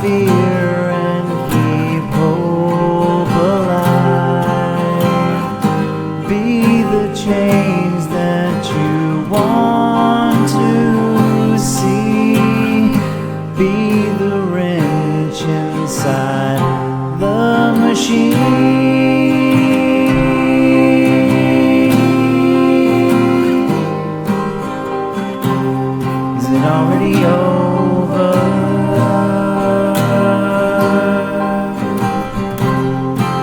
fear and keep hope alive. Be the change that you want to see. Be the wrench inside the machine. Is it already over?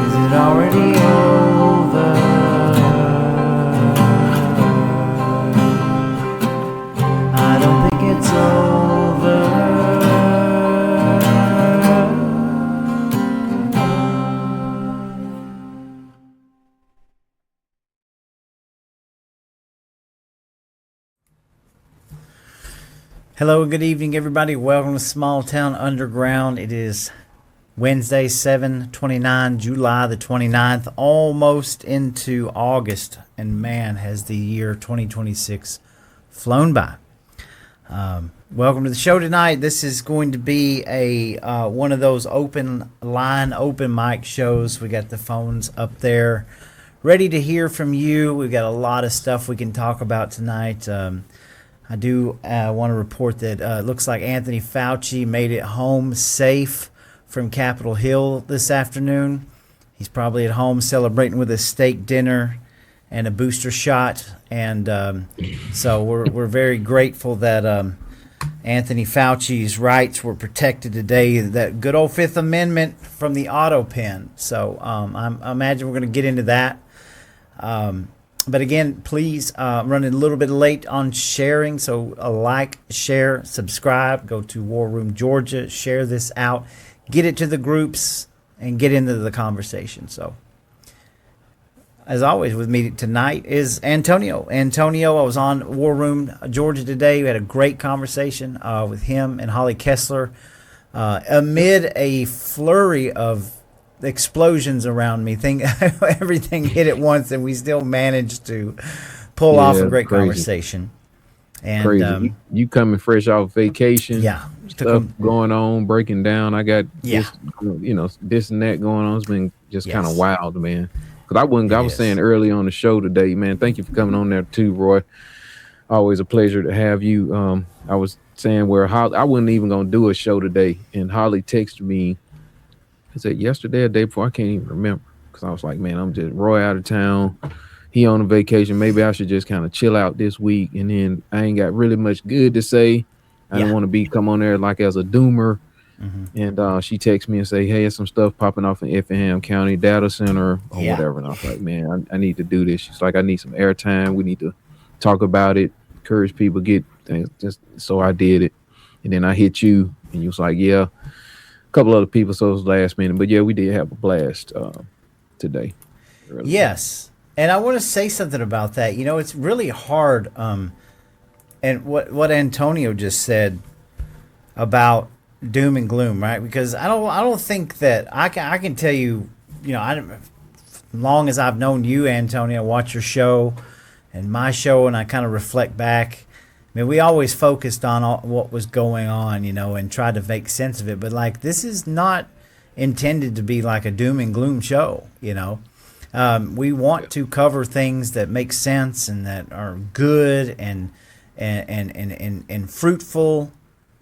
Is it already over? I don't think it's over. Hello, good evening, everybody. Welcome to Small Town Underground. It is Wednesday, 7/29, July the 29th, almost into August. And man, has the year 2026 flown by. Welcome to the show tonight. This is going to be a one of those open line, open mic shows. We got the phones up there ready to hear from you. We've got a lot of stuff we can talk about tonight. I do want to report that it looks like Anthony Fauci made it home safe from Capitol Hill this afternoon. He's probably at home celebrating with a steak dinner and a booster shot. And so we're very grateful that Anthony Fauci's rights were protected today. That good old Fifth Amendment from the auto pen. So I imagine we're going to get into that. But again, please, running a little bit late on sharing. So like, share, subscribe, go to War Room Georgia, share this out, get it to the groups, and get into the conversation. So as always, with me tonight is Antonio. Antonio, I was on War Room Georgia today. We had a great conversation with him and Holly Kessler amid a flurry of explosions around me. Everything hit at once, and we still managed to pull off a great conversation. And crazy. You coming fresh off vacation? Yeah, stuff going on, breaking down. I got this, this and that going on. It's been just kind of wild, man. Because I was saying early on the show today, man. Thank you for coming on there too, Roy. Always a pleasure to have you. I was saying where I wasn't even gonna do a show today, and Holly texted me. Is it yesterday or day before? I can't even remember, because I was like, man, I'm just Roy out of town. He on a vacation. Maybe I should just kind of chill out this week. And then I ain't got really much good to say. I don't want to come on there like as a doomer. Mm-hmm. And she texts me and say, hey, there's some stuff popping off in Effingham County Data Center or whatever. And I was like, man, I need to do this. She's like, I need some airtime. We need to talk about it, encourage people, get things. Just so I did it. And then I hit you, and you was like, yeah. A couple other people, so it was last minute, but yeah, we did have a blast today. Yes, and I want to say something about that. You know, it's really hard. And what Antonio just said about doom and gloom, right? Because I don't think that I can tell you. You know, as long as I've known you, Antonio, watch your show and my show, and I kind of reflect back. I mean, we always focused on what was going on, you know, and tried to make sense of it. But, like, this is not intended to be like a doom and gloom show, you know. We want to cover things that make sense and that are good and fruitful.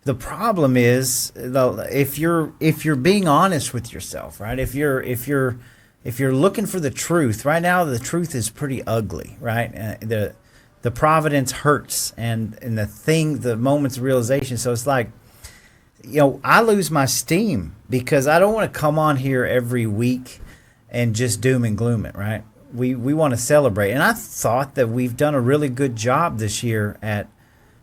The problem is, if you're being honest with yourself, right? If you're looking for the truth, right now the truth is pretty ugly, right? The providence hurts, and the moments of realization. So it's like, you know, I lose my steam because I don't want to come on here every week and just doom and gloom it, right? We want to celebrate. And I thought that we've done a really good job this year at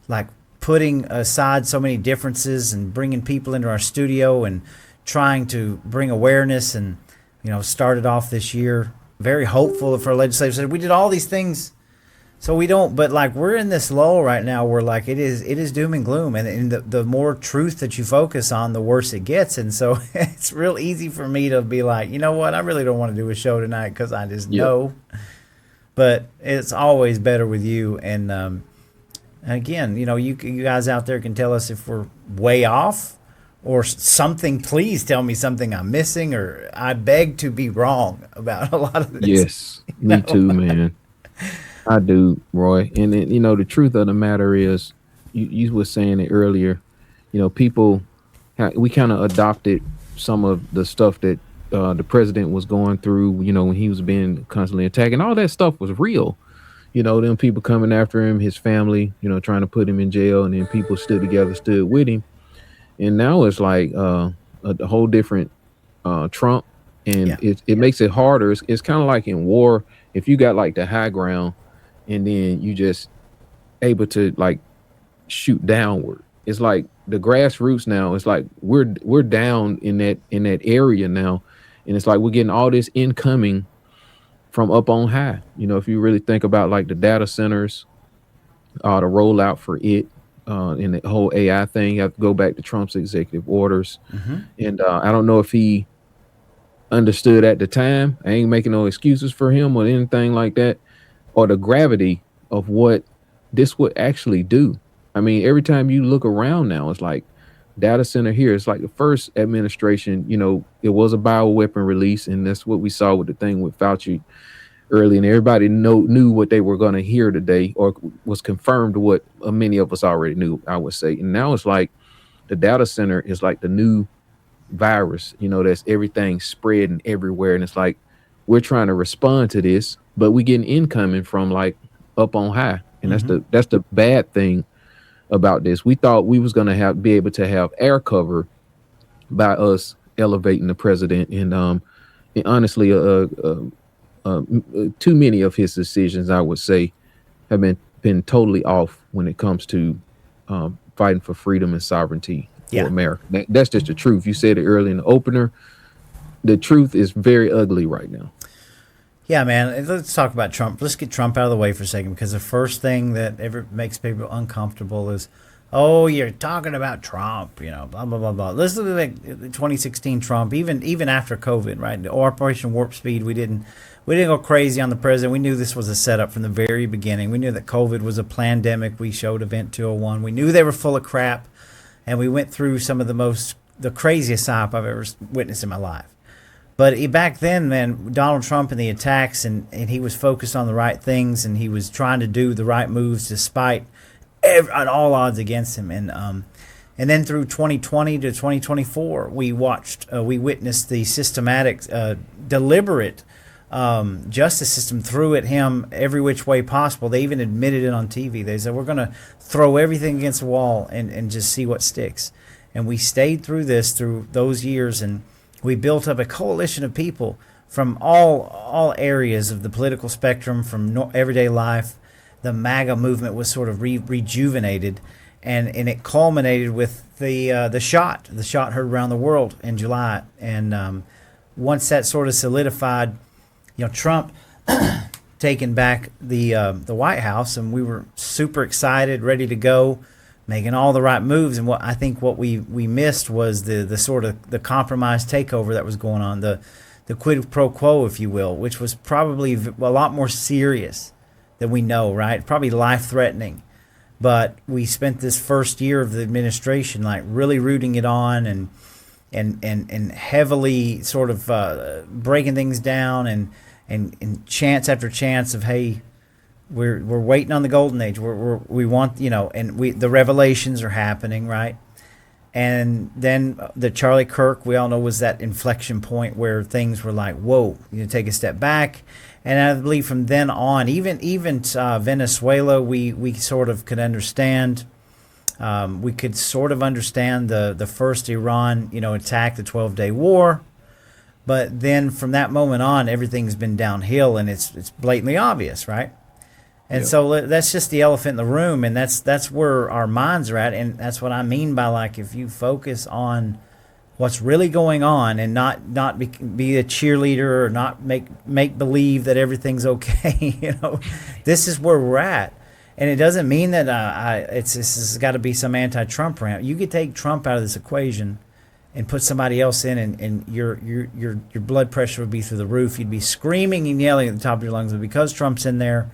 like putting aside so many differences and bringing people into our studio and trying to bring awareness, and, you know, started off this year very hopeful for legislative. We did all these things. So we don't, but like we're in this lull right now where like it is doom and gloom, and the more truth that you focus on, the worse it gets. And so it's real easy for me to be like, you know what, I really don't want to do a show tonight because I just know. But it's always better with you. And again, you know, you guys out there can tell us if we're way off or something. Please tell me something I'm missing, or I beg to be wrong about a lot of this. Yes, me too, man. I do, Roy. And then, the truth of the matter is, you were saying it earlier. People, we kind of adopted some of the stuff that the president was going through. When he was being constantly attacked, and all that stuff was real. Them people coming after him, his family, trying to put him in jail, and then people stood together, stood with him. And now it's like a whole different Trump, and Yeah. it makes it harder. It's kind of like in war, if you got like the high ground, and then you just able to like shoot downward. It's like the grassroots now. It's like we're down in that area now, and it's like we're getting all this incoming from up on high. If you really think about like the data centers, the rollout for it, and the whole AI thing, you have to go back to Trump's executive orders. And I don't know if he understood at the time. I ain't making no excuses for him or anything like that, or the gravity of what this would actually do. I mean, every time you look around now, it's like data center here. It's like the first administration, it was a bioweapon release, and that's what we saw with the thing with Fauci early, and everybody knew what they were going to hear today, or was confirmed what many of us already knew, I would say. And now it's like the data center is like the new virus, that's everything spreading everywhere. And it's like we're trying to respond to this, but we getting incoming from like up on high. And that's the bad thing about this. We thought we was gonna be able to have air cover by us elevating the president, and honestly, too many of his decisions, I would say, have been totally off when it comes to fighting for freedom and sovereignty for America. That's just the truth. You said it early in the opener. The truth is very ugly right now. Yeah, man. Let's talk about Trump. Let's get Trump out of the way for a second, because the first thing that ever makes people uncomfortable is, oh, you're talking about Trump, blah, blah, blah, blah. Let's look at 2016 Trump, even after COVID, right? The Operation Warp Speed, we didn't go crazy on the president. We knew this was a setup from the very beginning. We knew that COVID was a pandemic. We showed Event 201. We knew they were full of crap, and we went through some of the craziest psyop I've ever witnessed in my life. But back then, man, Donald Trump and the attacks, and he was focused on the right things, and he was trying to do the right moves despite all odds against him. And then through 2020 to 2024, we witnessed the systematic, deliberate justice system threw at him every which way possible. They even admitted it on TV. They said, we're going to throw everything against the wall and just see what sticks. And we stayed through those years, and we built up a coalition of people from all areas of the political spectrum, from everyday life. The MAGA movement was sort of rejuvenated, and it culminated with the shot heard around the world in July. And once that sort of solidified, Trump taking back the White House, and we were super excited, ready to go, making all the right moves. And what we missed was the sort of the compromise takeover that was going on, the quid pro quo, if you will, which was probably a lot more serious than we know, right? Probably life-threatening. But we spent this first year of the administration like really rooting it on and heavily sort of breaking things down and chance after chance of, hey, we're waiting on the golden age. We want, and the revelations are happening, right? And then the Charlie Kirk, we all know, was that inflection point where things were like, whoa, take a step back. And I believe from then on, even Venezuela, we sort of could understand. We could sort of understand the first Iran, attack, the 12-day war. But then from that moment on, everything's been downhill, and it's blatantly obvious, right? And so that's just the elephant in the room, and that's where our minds are at, and that's what I mean by, like, if you focus on what's really going on and not be a cheerleader or not make believe that everything's okay, this is where we're at. And it doesn't mean that this has got to be some anti-Trump rant. You could take Trump out of this equation and put somebody else in, and your blood pressure would be through the roof. You'd be screaming and yelling at the top of your lungs. But because Trump's in there,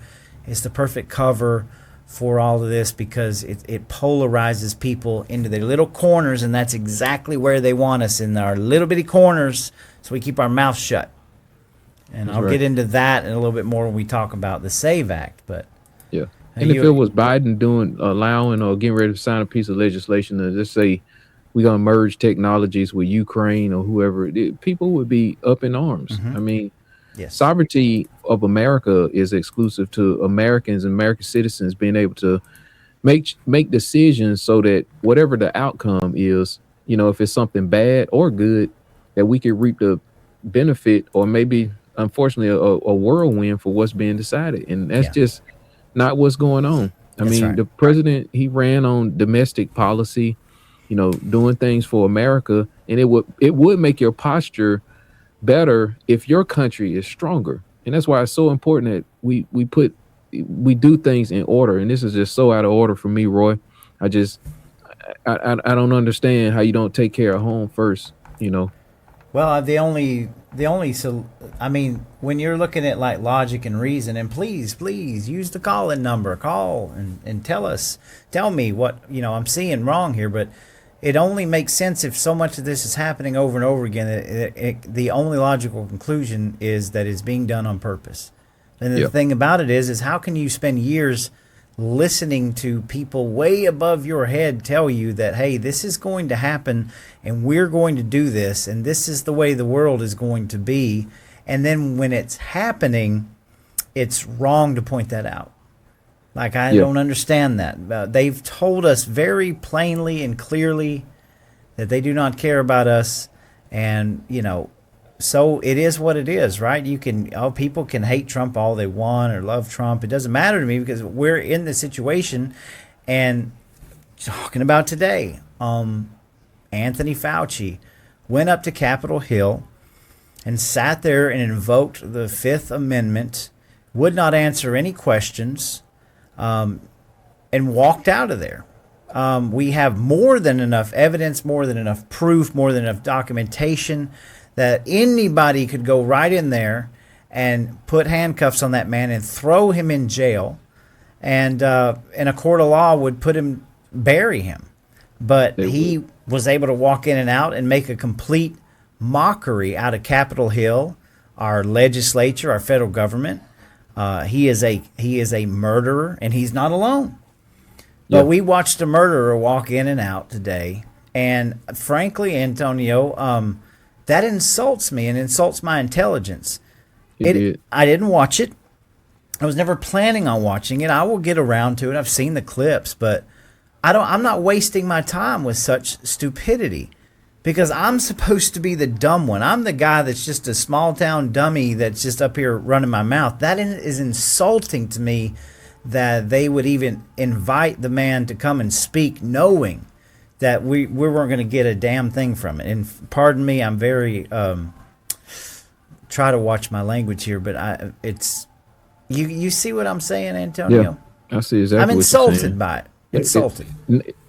it's the perfect cover for all of this because it polarizes people into their little corners, and that's exactly where they want us, in our little bitty corners, so we keep our mouth shut. And I'll get into that in a little bit more when we talk about the SAVE Act. But yeah, and if it was Biden allowing or getting ready to sign a piece of legislation to just say we're gonna merge technologies with Ukraine or whoever, people would be up in arms. I mean, sovereignty of America is exclusive to Americans and American citizens being able to make decisions so that whatever the outcome is, if it's something bad or good, that we can reap the benefit, or maybe unfortunately a whirlwind for what's being decided. And that's just not what's going on. I mean, the president, he ran on domestic policy, doing things for America, and it would make your posture better if your country is stronger. And that's why it's so important that we do things in order. And this is just so out of order for me, Roy. I don't understand how you don't take care of home first. Well, I mean, when you're looking at like logic and reason, and please use the call-in number, call and tell me what I'm seeing wrong here. But it only makes sense if so much of this is happening over and over again. The only logical conclusion is that it's being done on purpose. And the thing about it is how can you spend years listening to people way above your head tell you that, hey, this is going to happen and we're going to do this and this is the way the world is going to be. And then when it's happening, it's wrong to point that out. Like, I don't understand that. They've told us very plainly and clearly that they do not care about us. And, so it is what it is, right? People can hate Trump all they want or love Trump. It doesn't matter to me because we're in this situation. And talking about today, Anthony Fauci went up to Capitol Hill and sat there and invoked the Fifth Amendment, would not answer any questions, and walked out of there. We have more than enough evidence, more than enough proof, more than enough documentation that anybody could go right in there and put handcuffs on that man and throw him in jail, and a court of law would bury him. But he was able to walk in and out and make a complete mockery out of Capitol Hill, our legislature, our federal government. He is a murderer, and he's not alone. But we watched a murderer walk in and out today, and frankly, Antonio, that insults me and insults my intelligence. I didn't watch it. I was never planning on watching it. I will get around to it. I've seen the clips, but I'm not wasting my time with such stupidity, because I'm supposed to be the dumb one. I'm the guy that's just a small town dummy that's just up here running my mouth. That is insulting to me, that they would even invite the man to come and speak knowing that we weren't going to get a damn thing from it. And pardon me, I'm very try to watch my language here, but it's you see what I'm saying, Antonio? Yeah, I see exactly. I'm insulted what you're saying. by it. Insulted.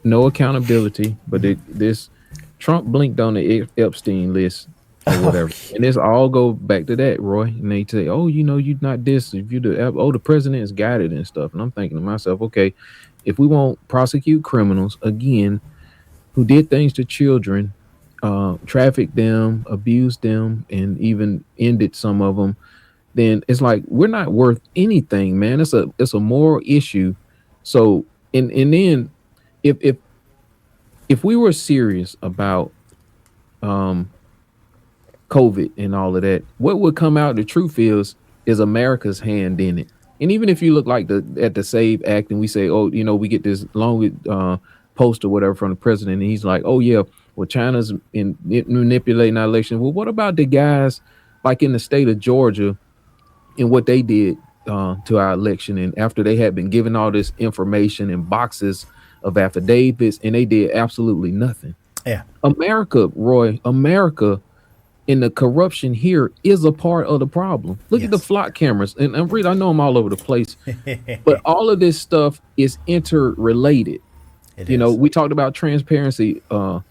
No accountability, but this Trump blinked on the Epstein list or whatever, and this all go back to that, Roy. And they say, "Oh, you're not this. If you the president is guided and stuff." And I'm thinking to myself, okay, if we won't prosecute criminals again who did things to children, trafficked them, abused them, and even ended some of them, then it's like we're not worth anything, man. It's a moral issue. So, and then if we were serious about COVID and all of that, what would come out? The truth is America's hand in it. And even if you look like at the SAVE Act and we say, oh, we get this long post or whatever from the president, and he's like, oh yeah, well, China's manipulating our election. Well, what about the guys like in the state of Georgia and what they did to our election? And after they had been given all this information and boxes of affidavits, and they did absolutely nothing. Yeah. America, Roy, in the corruption here is a part of the problem. Look at the flock cameras. And I know I'm all over the place, but all of this stuff is interrelated. We talked about transparency on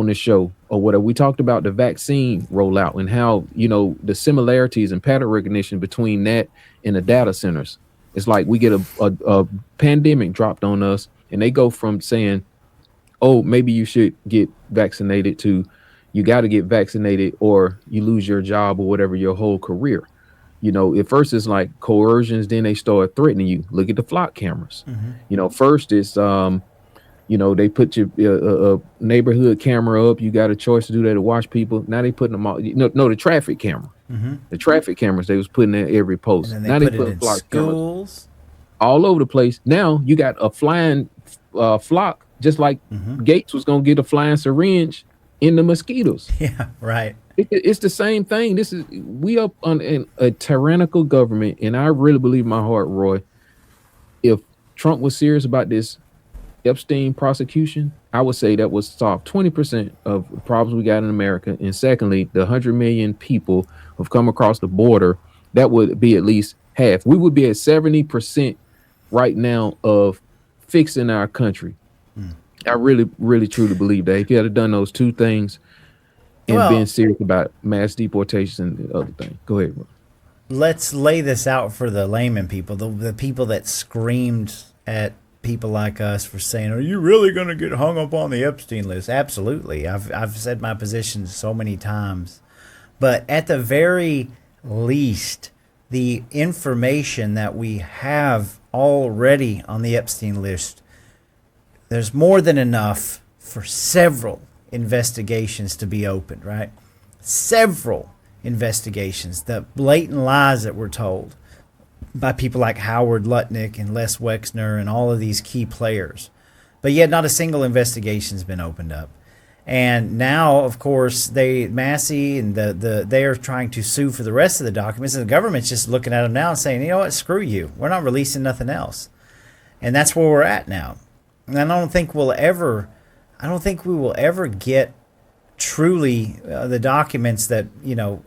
the show or whatever. We talked about the vaccine rollout and how, the similarities and pattern recognition between that and the data centers. It's like we get a pandemic dropped on us, and they go from saying, oh, maybe you should get vaccinated to you got to get vaccinated or you lose your job or whatever your whole career. At first it's like coercions, then they start threatening you. Look at the flock cameras. First it's they put your neighborhood camera up. You got a choice to do that to watch people. Now they putting them all. No, the traffic camera. The traffic cameras they was putting in every post. And now they put it in flock schools, cameras all over the place. Now you got a flying flock, just like Gates was gonna get a flying syringe in the mosquitoes. Yeah, right. It's the same thing. We up on a tyrannical government, and I really believe in my heart, Roy, if Trump was serious about this Epstein prosecution, I would say that would solve 20% of the problems we got in America. And secondly, the 100 million people who've come across the border, that would be at least half. We would be at 70% right now of fixing our country. I really, really, truly believe that if you had done those two things and been serious about mass deportations and the other thing. Go ahead, Roy. Let's lay this out for the layman people, the people that screamed at people like us for saying, are you really going to get hung up on the Epstein list? Absolutely. I've said my position so many times. But at the very least, the information that we have already on the Epstein list, there's more than enough for several investigations to be opened, right? Several investigations. The blatant lies that were told by people like Howard Lutnick and Les Wexner and all of these key players. But yet not a single investigation's been opened up. And now, of course, Massey and they are trying to sue for the rest of the documents, and the government's just looking at them now and saying, you know what, screw you. We're not releasing nothing else. And that's where we're at now. And I don't think we will ever get truly the documents that,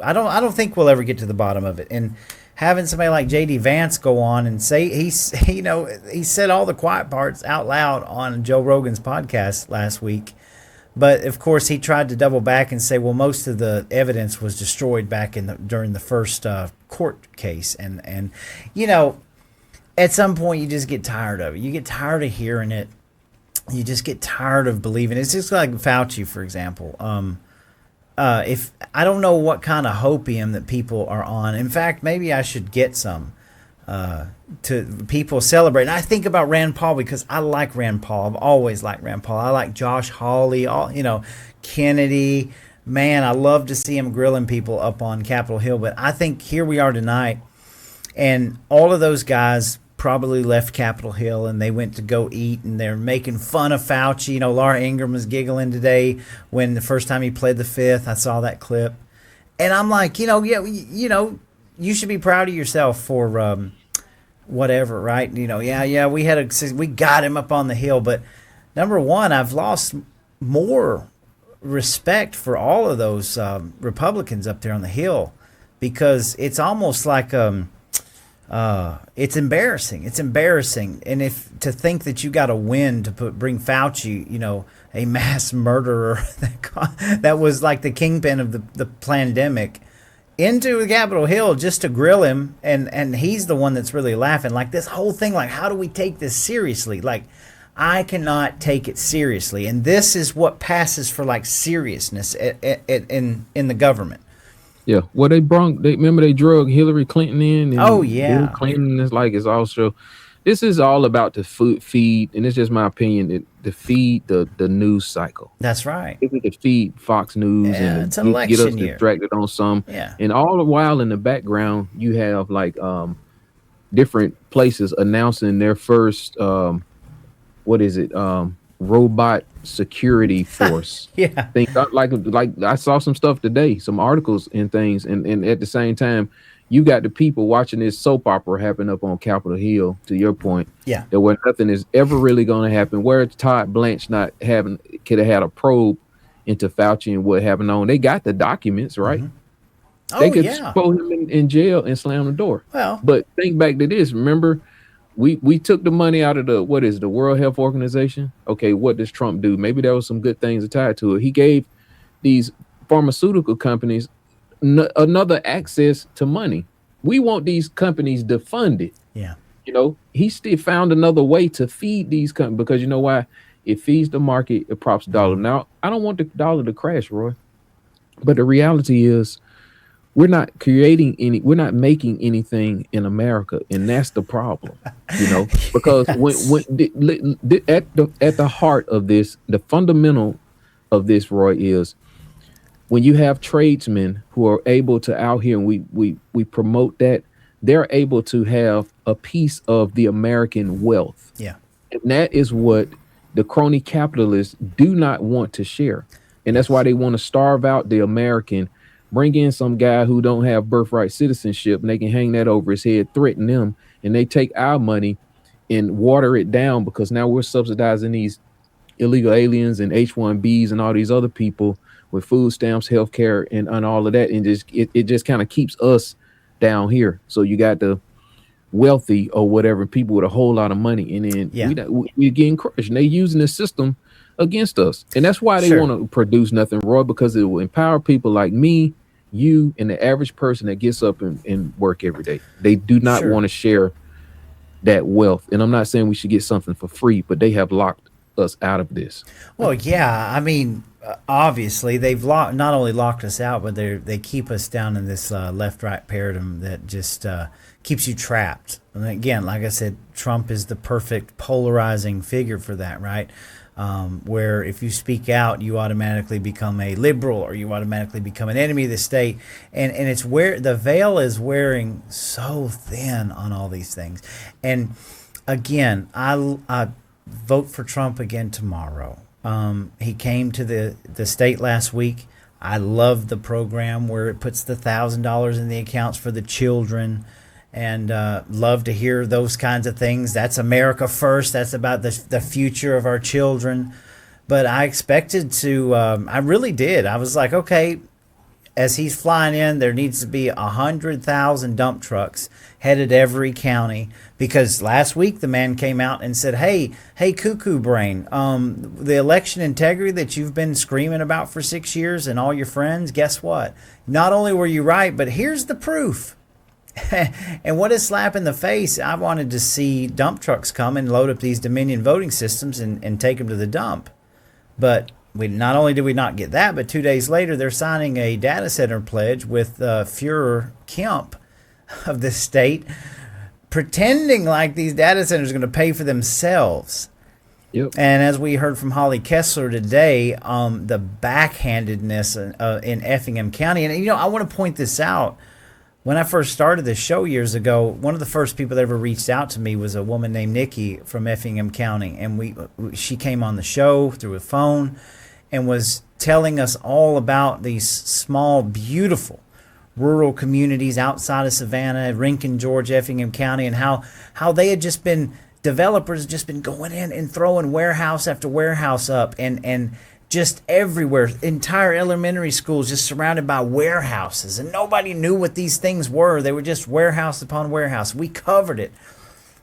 I don't think we'll ever get to the bottom of it. And having somebody like J.D. Vance go on and say he said all the quiet parts out loud on Joe Rogan's podcast last week. But of course, he tried to double back and say, well, most of the evidence was destroyed back during the first court case. And at some point, you just get tired of it. You get tired of hearing it. You just get tired of believing it. It's just like Fauci, for example. If I don't know what kind of hopium that people are on. In fact, maybe I should get some to people celebrate. And I think about Rand Paul because I like Rand Paul. I've always liked Rand Paul. I like Josh Hawley, Kennedy. Man, I love to see him grilling people up on Capitol Hill. But I think here we are tonight, and all of those guys probably left Capitol Hill and they went to go eat, and they're making fun of Fauci. Laura Ingraham was giggling today when the first time he pled the fifth. I saw that clip, and I'm like, you should be proud of yourself for whatever, right? We got him up on the Hill, but number one, I've lost more respect for all of those Republicans up there on the Hill, because it's almost like it's embarrassing. It's embarrassing. And if to think that you got to win to bring Fauci, a mass murderer that was like the kingpin of the pandemic, into the Capitol Hill just to grill him, and he's the one that's really laughing. Like this whole thing, like, how do we take this seriously? Like, I cannot take it seriously. And this is what passes for like seriousness in the government. Yeah, well, remember they drug Hillary Clinton in. And Bill Clinton is like, it's also, this is all about the feed, and it's just my opinion, to feed the news cycle. That's right. To feed Fox News and it's election get us year. Distracted on some. Yeah. And all the while in the background, you have like different places announcing their first, robot security force. Yeah. Like I saw some stuff today, some articles and things, and at the same time, you got the people watching this soap opera happen up on Capitol Hill, to your point. Yeah. That where nothing is ever really going to happen. Where Todd Blanche could have had a probe into Fauci and what happened on. They got the documents, right? Mm-hmm. They could throw him in jail and slam the door. Well, but think back to this. Remember, we took the money out of the World Health Organization. Okay, what does Trump do? Maybe there was some good things tied to it. He gave these pharmaceutical companies another access to money. We want these companies defunded. Yeah. He still found another way to feed these companies because you know why? It feeds the market, it props the dollar. Now, I don't want the dollar to crash, Roy, but the reality is we're not making anything in America, and that's the problem. Because at the heart of this, the fundamental of this, Roy, is when you have tradesmen who are able to out here, and we promote that, they're able to have a piece of the American wealth. Yeah. And that is what the crony capitalists do not want to share. And that's why they want to starve out the American, bring in some guy who don't have birthright citizenship, and they can hang that over his head, threaten them, and they take our money and water it down because now we're subsidizing these illegal aliens and H-1Bs and all these other people with food stamps, healthcare, and all of that. And it just kind of keeps us down here. So you got the wealthy or whatever people with a whole lot of money, and then we're getting crushed. And they using the system against us, and that's why they want to produce nothing, Roy, because it will empower people like me, you, and the average person that gets up and work every day. They do not want to share that wealth. And I'm not saying we should get something for free, but they have locked us out of this. Well, yeah, I mean, obviously they've not only locked us out, but they keep us down in this left-right paradigm that just keeps you trapped. And again, like I said, Trump is the perfect polarizing figure for that, right? Where if you speak out, you automatically become a liberal or you automatically become an enemy of the state. And it's where the veil is wearing so thin on all these things. And again, I vote for Trump again tomorrow. He came to the state last week. I love the program where it puts the $1,000 in the accounts for the children, and love to hear those kinds of things. That's America first. That's about the future of our children. But I expected to, I really did. I was like, okay, as he's flying in, there needs to be 100,000 dump trucks headed every county, because last week the man came out and said, hey, cuckoo brain, the election integrity that you've been screaming about for 6 years and all your friends, guess what? Not only were you right, but here's the proof. And what a slap in the face. I wanted to see dump trucks come and load up these Dominion voting systems and take them to the dump. But not only did we not get that, but 2 days later, they're signing a data center pledge with Fuhrer Kemp of the state, pretending like these data centers are going to pay for themselves. Yep. And as we heard from Holly Kessler today, the backhandedness in Effingham County. And, I want to point this out. When I first started this show years ago, one of the first people that ever reached out to me was a woman named Nikki from Effingham County. And she came on the show through a phone and was telling us all about these small, beautiful rural communities outside of Savannah, Rincon, Georgia, Effingham County, and how they had just been, developers just been going in and throwing warehouse after warehouse up and just everywhere, entire elementary schools just surrounded by warehouses, and nobody knew what these things were. They were just warehouse upon warehouse. We covered it.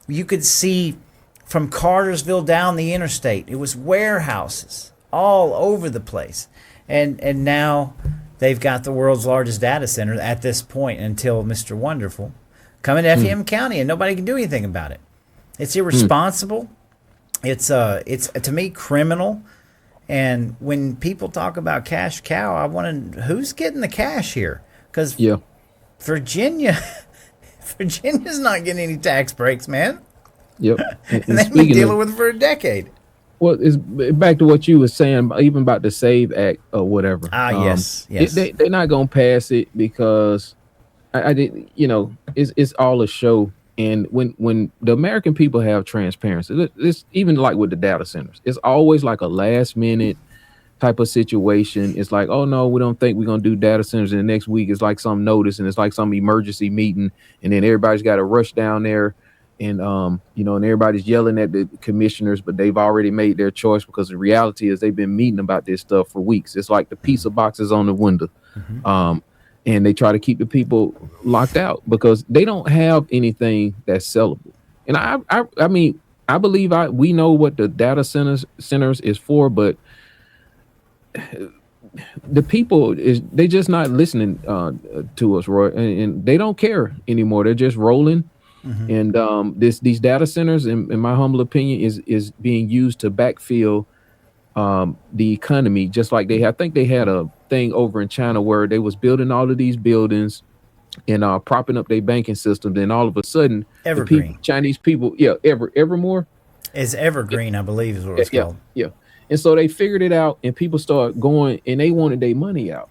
You could see from Cartersville down the interstate, it was warehouses all over the place. And now they've got the world's largest data center at this point, until Mr. Wonderful coming to Effingham County, and nobody can do anything about it. It's irresponsible. It's to me criminal. And when people talk about cash cow, I want to, who's getting the cash here? Because Virginia's not getting any tax breaks, man. Yep. And they've been dealing with it for a decade. Well, it's back to what you were saying, even about the SAVE Act or whatever. Yes. They're not going to pass it because I did, it's all a show. And when the American people have transparency, it's even like with the data centers, it's always like a last minute type of situation. It's like, oh no, we don't think we're going to do data centers in the next week. It's like some notice, and it's like some emergency meeting, and then everybody's got to rush down there, and and everybody's yelling at the commissioners, but they've already made their choice, because the reality is they've been meeting about this stuff for weeks. It's like the pizza boxes on the window. And they try to keep the people locked out because they don't have anything that's sellable. And I mean, I believe we know what the data centers is for, but the people they just not listening to us, Roy, and they don't care anymore. They're just rolling. And these data centers, in my humble opinion, is being used to backfill the economy, just like I think they had a thing over in China where they was building all of these buildings and propping up their banking system. Then all of a sudden, Chinese people, Evermore is Evergreen, I believe, is what it's called. Yeah. And so they figured it out, and people started going, and they wanted their money out.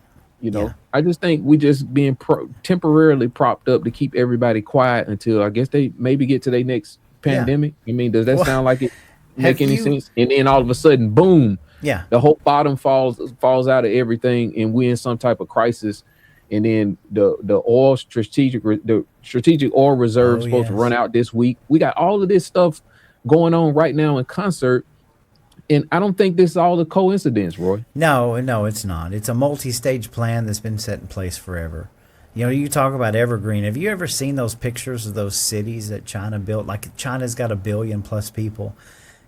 I just think we just being temporarily propped up to keep everybody quiet until I guess they maybe get to their next pandemic. I mean, does that sound like it make any sense? And then all of a sudden, boom, the whole bottom falls out of everything, and we're in some type of crisis. And then the strategic oil reserve supposed to run out this week. We got all of this stuff going on right now in concert. And I don't think this is all a coincidence, Roy. No, it's not. It's a multi-stage plan that's been set in place forever. You talk about Evergreen. Have you ever seen those pictures of those cities that China built? Like, China's got 1 billion plus people,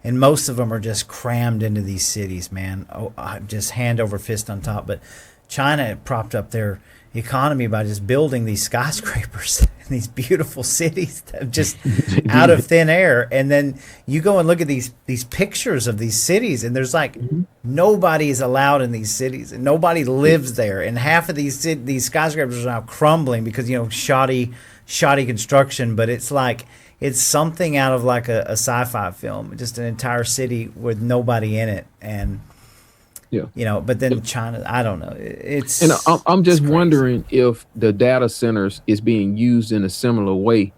and most of them are just crammed into these cities, man. Just hand over fist on top. But China propped up their economy by just building these skyscrapers in these beautiful cities just out of thin air. And then you go and look at these pictures of these cities, and there's like nobody is allowed in these cities, and nobody lives there. And half of these skyscrapers are now crumbling because shoddy construction. But it's like it's something out of like a sci-fi film, just an entire city with nobody in it. And but then China, I don't know. I'm just wondering if the data centers is being used in a similar way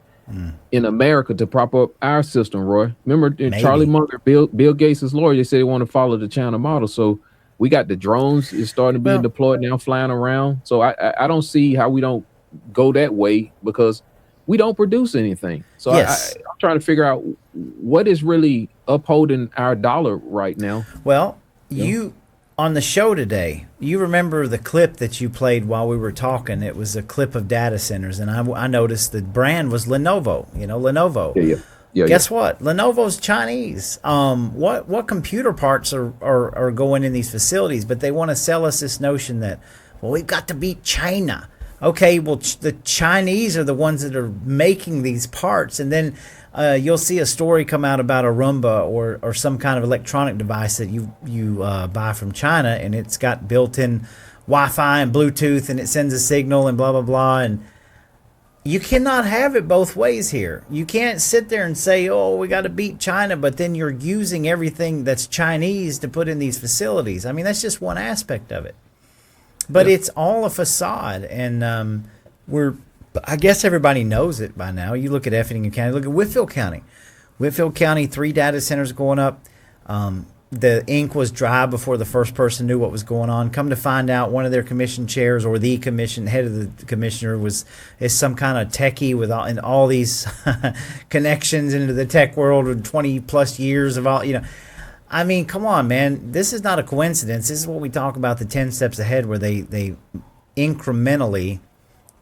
in America to prop up our system, Roy. Remember Charlie Munger, Bill Gates' lawyer, they said they want to follow the China model. So we got the drones is starting to be deployed now, flying around. So I don't see how we don't go that way, because we don't produce anything. So I'm trying to figure out what is really upholding our dollar right now. Well, on the show today, you remember the clip that you played while we were talking? It was a clip of data centers, and I noticed the brand was Lenovo. Lenovo. Guess what? Lenovo's Chinese. What computer parts are going in these facilities? But they want to sell us this notion that, well, we've got to beat China. Okay, well, the Chinese are the ones that are making these parts, and then you'll see a story come out about a Roomba or some kind of electronic device that you buy from China, and it's got built-in Wi-Fi and Bluetooth, and it sends a signal and blah, blah, blah. And you cannot have it both ways here. You can't sit there and say, oh, we got to beat China, but then you're using everything that's Chinese to put in these facilities. I mean, that's just one aspect of it. But it's all a facade, and I guess everybody knows it by now. You look at Effingham County, look at Whitfield County. Whitfield County, 3 data centers going up. The ink was dry before the first person knew what was going on. Come to find out, one of their commission chairs, or the head of the commissioner, is some kind of techie with all these connections into the tech world with 20 plus years of all. I mean, come on, man. This is not a coincidence. This is what we talk about, the 10 steps ahead, where they incrementally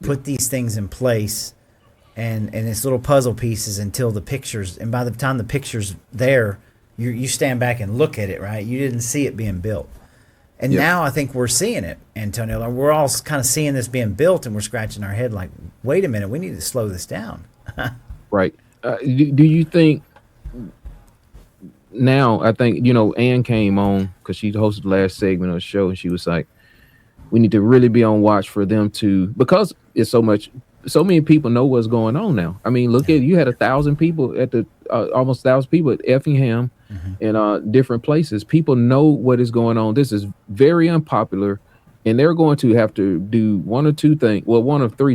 put these things in place and it's little puzzle pieces until the pictures, and by the time the picture's there, you stand back and look at it, right? You didn't see it being built. And now I think we're seeing it, Antonio. We're all kind of seeing this being built, and we're scratching our head like, wait a minute, we need to slow this down. Right. Do you think now, I think, Ann came on because she hosted the last segment of the show, and she was like, we need to really be on watch for them because it's so many people know what's going on now. I mean, look at, you had 1,000 people at almost 1,000 people at Effingham and different places. People know what is going on. This is very unpopular, and they're going to have to do one of 3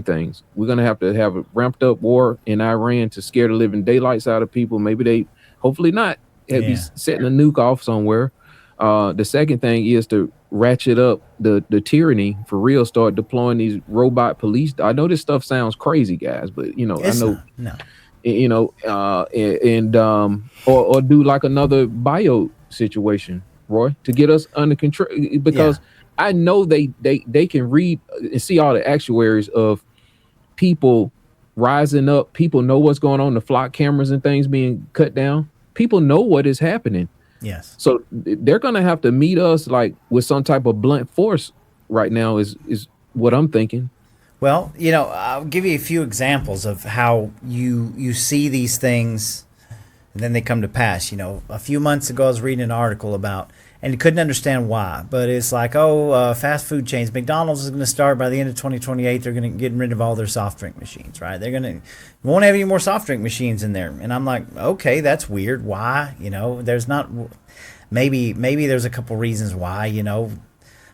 things. We're going to have a ramped up war in Iran to scare the living daylights out of people. Maybe hopefully not, be setting a nuke off somewhere. The second thing is to ratchet up the tyranny for real, start deploying these robot police. I know this stuff sounds crazy, guys, but it's I know or do like another bio situation, Roy, to get us under control, because I know they can read and see all the actuaries of people rising up. People know what's going on, the flock cameras and things being cut down. People know what is happening. Yes. So they're going to have to meet us like with some type of blunt force right now is what I'm thinking. Well, I'll give you a few examples of how you see these things and then they come to pass. A few months ago, I was reading an article about, and you couldn't understand why, but it's like, fast food chains, McDonald's is going to start by the end of 2028. They're going to get rid of all their soft drink machines, right? Won't have any more soft drink machines in there. And I'm like, okay, that's weird. Why? There's not, maybe there's a couple reasons why,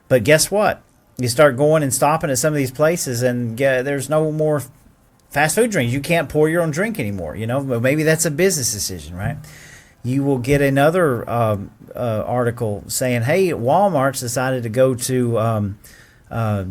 but guess what? You start going and stopping at some of these places, and there's no more fast food drinks. You can't pour your own drink anymore. But maybe that's a business decision, right? You will get another article saying, "Hey, Walmart's decided to go to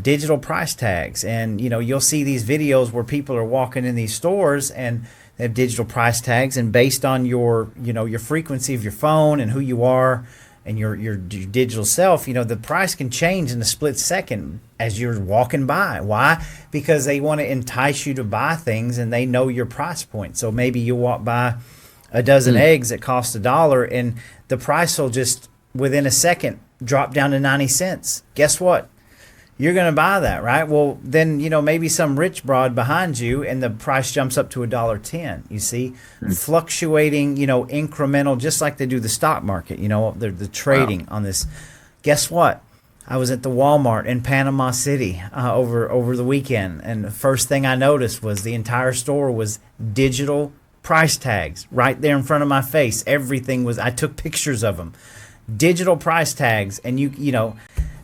digital price tags," and you'll see these videos where people are walking in these stores and they have digital price tags, and based on your your frequency of your phone and who you are and your digital self, the price can change in a split second as you're walking by. Why? Because they want to entice you to buy things and they know your price point. So maybe you walk by a dozen eggs that cost $1 and the price will just within a second drop down to 90 cents. Guess what? You're going to buy that, right? Well, then, maybe some rich broad behind you and the price jumps up to $1.10. You see, fluctuating, incremental, just like they do the stock market, the trading on this. Guess what? I was at the Walmart in Panama City over the weekend, and the first thing I noticed was the entire store was digital price tags right there in front of my face. Everything was, I took pictures of them. Digital price tags, and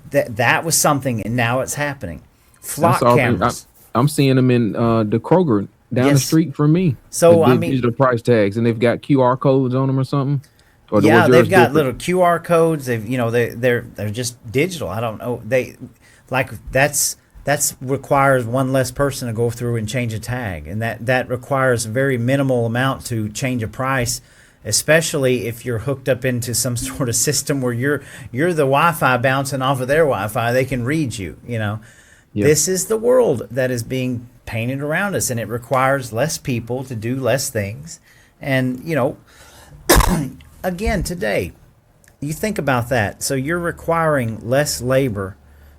that was something, and now it's happening. Flock cameras. I'm seeing them in the Kroger down the street from me. So digital price tags, and they've got QR codes on them or something. Or they've got little QR codes. They're just digital. I don't know. That's requires one less person to go through and change a tag, and that requires a very minimal amount to change a price. Especially if you're hooked up into some sort of system where you're the Wi-Fi bouncing off of their Wi-Fi, they can read you. Yep. This is the world that is being painted around us, and it requires less people to do less things. And again, today, you think about that. So you're requiring less labor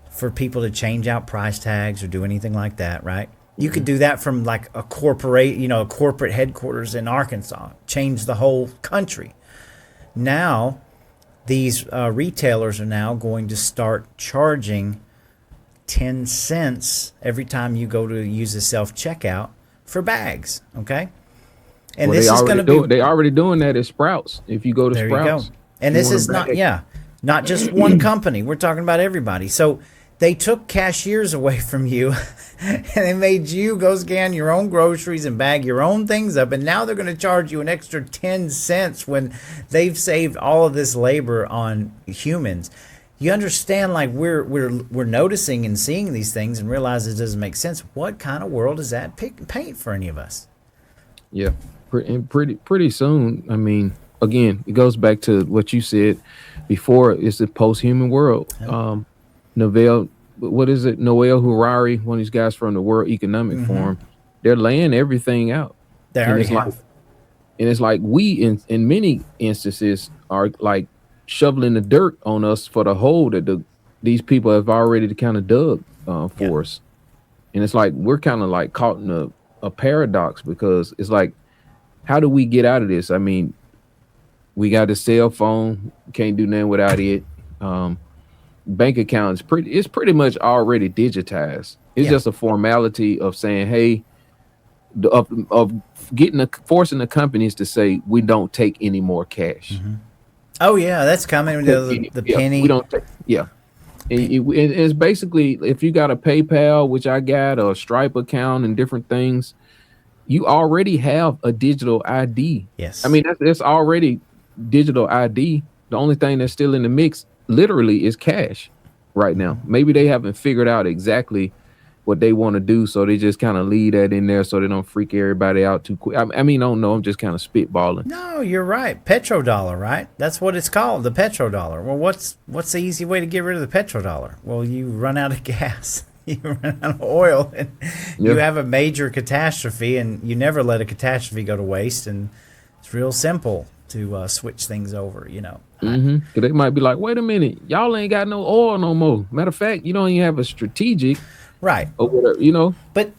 for people to change out price tags or do anything like that, right? You could do that from like a corporate headquarters in Arkansas, change the whole country. Now, these retailers are now going to start charging 10 cents every time you go to use a self-checkout for bags, okay? And this is going to be... They already doing that at Sprouts, if you go to Sprouts. There you go. And this is not just one company. We're talking about everybody. So they took cashiers away from you and they made you go scan your own groceries and bag your own things up. And now they're going to charge you an extra 10 cents when they've saved all of this labor on humans. You understand, like we're noticing and seeing these things and realize it doesn't make sense. What kind of world does that paint for any of us? Yeah, pretty soon. I mean, again, it goes back to what you said before. It's a post-human world. Yep. Noel Harari, one of these guys from the World Economic Forum, they're laying everything out. And it's like we, in many instances, are like shoveling the dirt on us for the hole that these people have already kind of dug for us. And it's like we're kind of like caught in a paradox, because it's like, how do we get out of this? I mean, we got a cell phone, can't do nothing without it. Bank account is pretty much already digitized. It's just a formality of saying, hey, of forcing the companies to say we don't take any more cash. Oh yeah, that's coming. The penny. We don't take. It's basically, if you got a PayPal, which I got, or a Stripe account and different things, you already have a digital ID. Yes. I mean, that's already digital ID. The only thing that's still in the mix literally is cash right now. Maybe they haven't figured out exactly what they want to do, so they just kind of leave that in there so they don't freak everybody out too quick. I mean, I don't know. I'm just kind of spitballing. No, you're right. Petrodollar, right? That's what it's called, the petrodollar. Well, what's the easy way to get rid of the petrodollar? Well, you run out of gas. You run out of oil, and you have a major catastrophe, and you never let a catastrophe go to waste. And it's real simple. switch things over. Cause they might be like, wait a minute, y'all ain't got no oil no more. Matter of fact, you don't even have a strategic, right, or whatever. But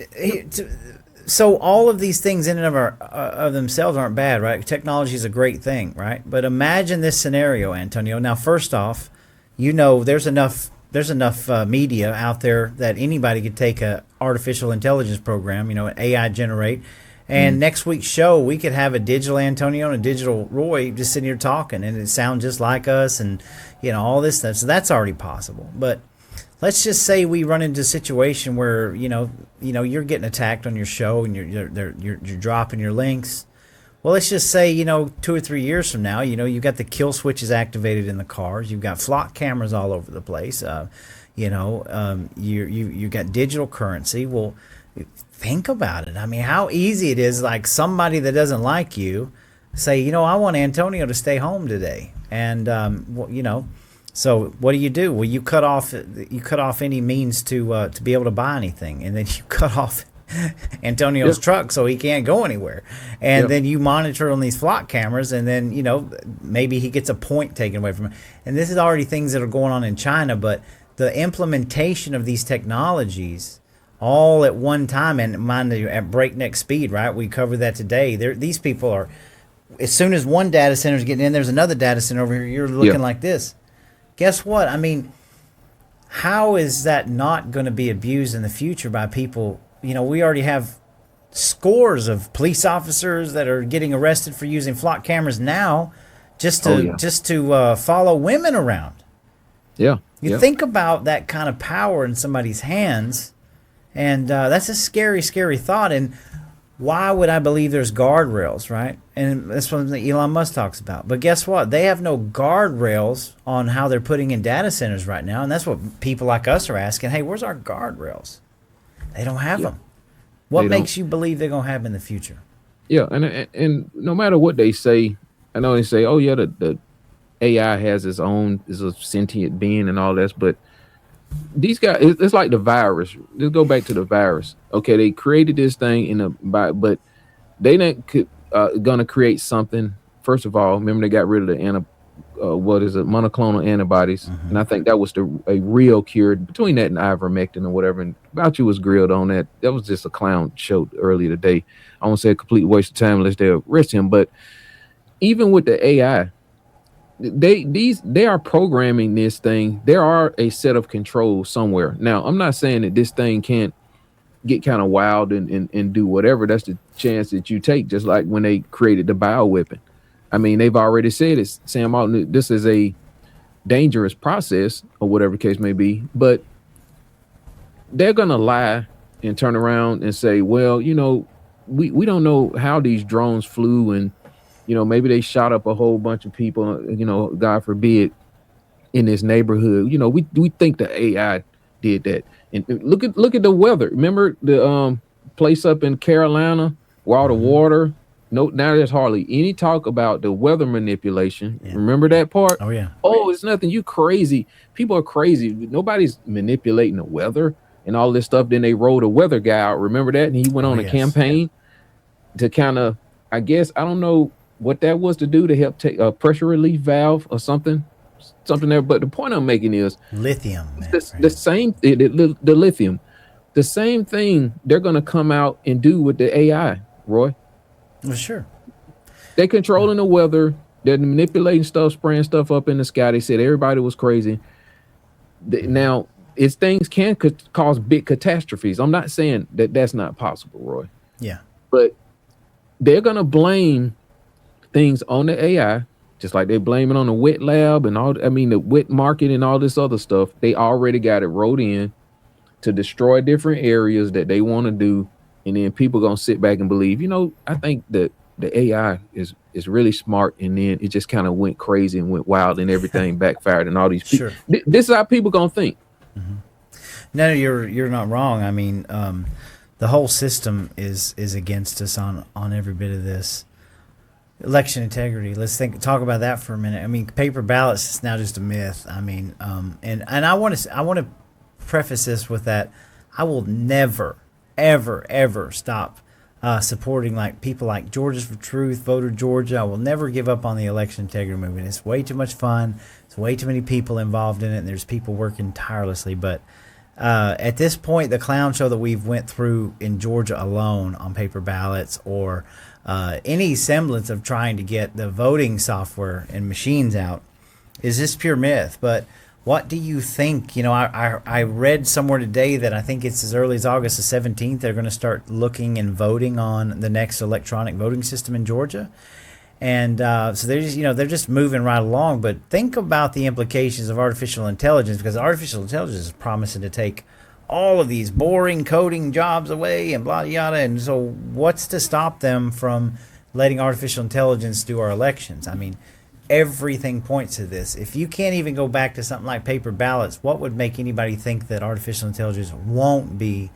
so all of these things in and of themselves aren't bad, right? Technology is a great thing, right? But imagine this scenario, Antonio. Now, first off, there's enough media out there that anybody could take a artificial intelligence program, an AI generate, and next week's show we could have a digital Antonio and a digital Roy just sitting here talking, and it sounds just like us, and all this stuff. So that's already possible. But let's just say we run into a situation where you're getting attacked on your show and you're dropping your links. Well, let's just say 2 or 3 years from now, you've got the kill switches activated in the cars, you've got flock cameras all over the place, you got digital currency. Well, think about it. I mean, how easy it is. Like somebody that doesn't like you, say, I want Antonio to stay home today, and So what do? Well, you cut off any means to be able to buy anything, and then you cut off Antonio's truck so he can't go anywhere, and then you monitor on these flock cameras, and then maybe he gets a point taken away from him. And this is already things that are going on in China, but the implementation of these technologies all at one time, and mind you, at breakneck speed, right? We covered that today. These people are, as soon as one data center is getting in, there's another data center over here. You're looking like this. Guess what? I mean, how is that not going to be abused in the future by people? We already have scores of police officers that are getting arrested for using flock cameras now, just to follow women around. You think about that kind of power in somebody's hands, and that's a scary, scary thought. And why would I believe there's guardrails, right? And that's what Elon Musk talks about. But guess what? They have no guardrails on how they're putting in data centers right now. And that's what people like us are asking. Hey, where's our guardrails? They don't have them. What makes you believe they're going to have them in the future? Yeah, and no matter what they say, I know they say, oh, yeah, the AI has its own, is a sentient being and all this, but these guys, it's like the virus. Let's go back to the virus. Okay, they created this thing but they gonna create something. First of all, remember they got rid of the monoclonal antibodies, and I think that was a real cure. Between that and ivermectin or whatever, and Fauci was grilled on that. That was just a clown show earlier today. I won't say a complete waste of time unless they arrest him. But even with the AI, they are programming this thing. There are a set of controls somewhere. Now, I'm not saying that this thing can't get kind of wild and do whatever. That's the chance that you take, just like when they created the bioweapon. I mean, they've already said it, Sam Alton, this is a dangerous process or whatever the case may be, but they're going to lie and turn around and say, well, we don't know how these drones flew, and maybe they shot up a whole bunch of people, God forbid, in this neighborhood. We think the AI did that. And look at the weather. Remember the place up in Carolina where all the water? No, now there's hardly any talk about the weather manipulation. Yeah. Remember that part? Oh, yeah. Oh, it's nothing. You crazy. People are crazy. Nobody's manipulating the weather and all this stuff. Then they rolled a weather guy out. Remember that? And he went on a campaign to kind of, I guess, I don't know what that was to do, to help take a pressure relief valve or something there. But the point I'm making is lithium. The same, the lithium, the same thing they're going to come out and do with the AI, Roy. Well, sure. They're controlling the weather. They're manipulating stuff, spraying stuff up in the sky. They said everybody was crazy. Now, things can cause big catastrophes. I'm not saying that that's not possible, Roy. Yeah. But they're going to blame things on the AI, just like they blame it on the wet lab and the wet market and all this other stuff. They already got it rolled in to destroy different areas that they want to do. And then people going to sit back and believe, I think that the AI is really smart. And then it just kind of went crazy and went wild and everything backfired and all these people. Sure. This is how people going to think. Mm-hmm. No, you're not wrong. I mean, the whole system is against us on every bit of this. Election integrity. Let's talk about that for a minute. I mean, paper ballots is now just a myth. I mean, and I want to preface this with that. I will never, ever, ever stop supporting like people like Georgians for Truth, Voter Georgia. I will never give up on the election integrity movement. It's way too much fun. It's way too many people involved in it, and there's people working tirelessly. But at this point, the clown show that we've went through in Georgia alone on paper ballots, or any semblance of trying to get the voting software and machines out, is just pure myth. But what do you think? You know, I read somewhere today that I think it's as early as August the 17th, they're going to start looking and voting on the next electronic voting system in Georgia. And so they're just moving right along. But think about the implications of artificial intelligence, because artificial intelligence is promising to take all of these boring coding jobs away and blah, yada. And so what's to stop them from letting artificial intelligence do our elections? I mean, everything points to this. If you can't even go back to something like paper ballots, what would make anybody think that artificial intelligence won't be,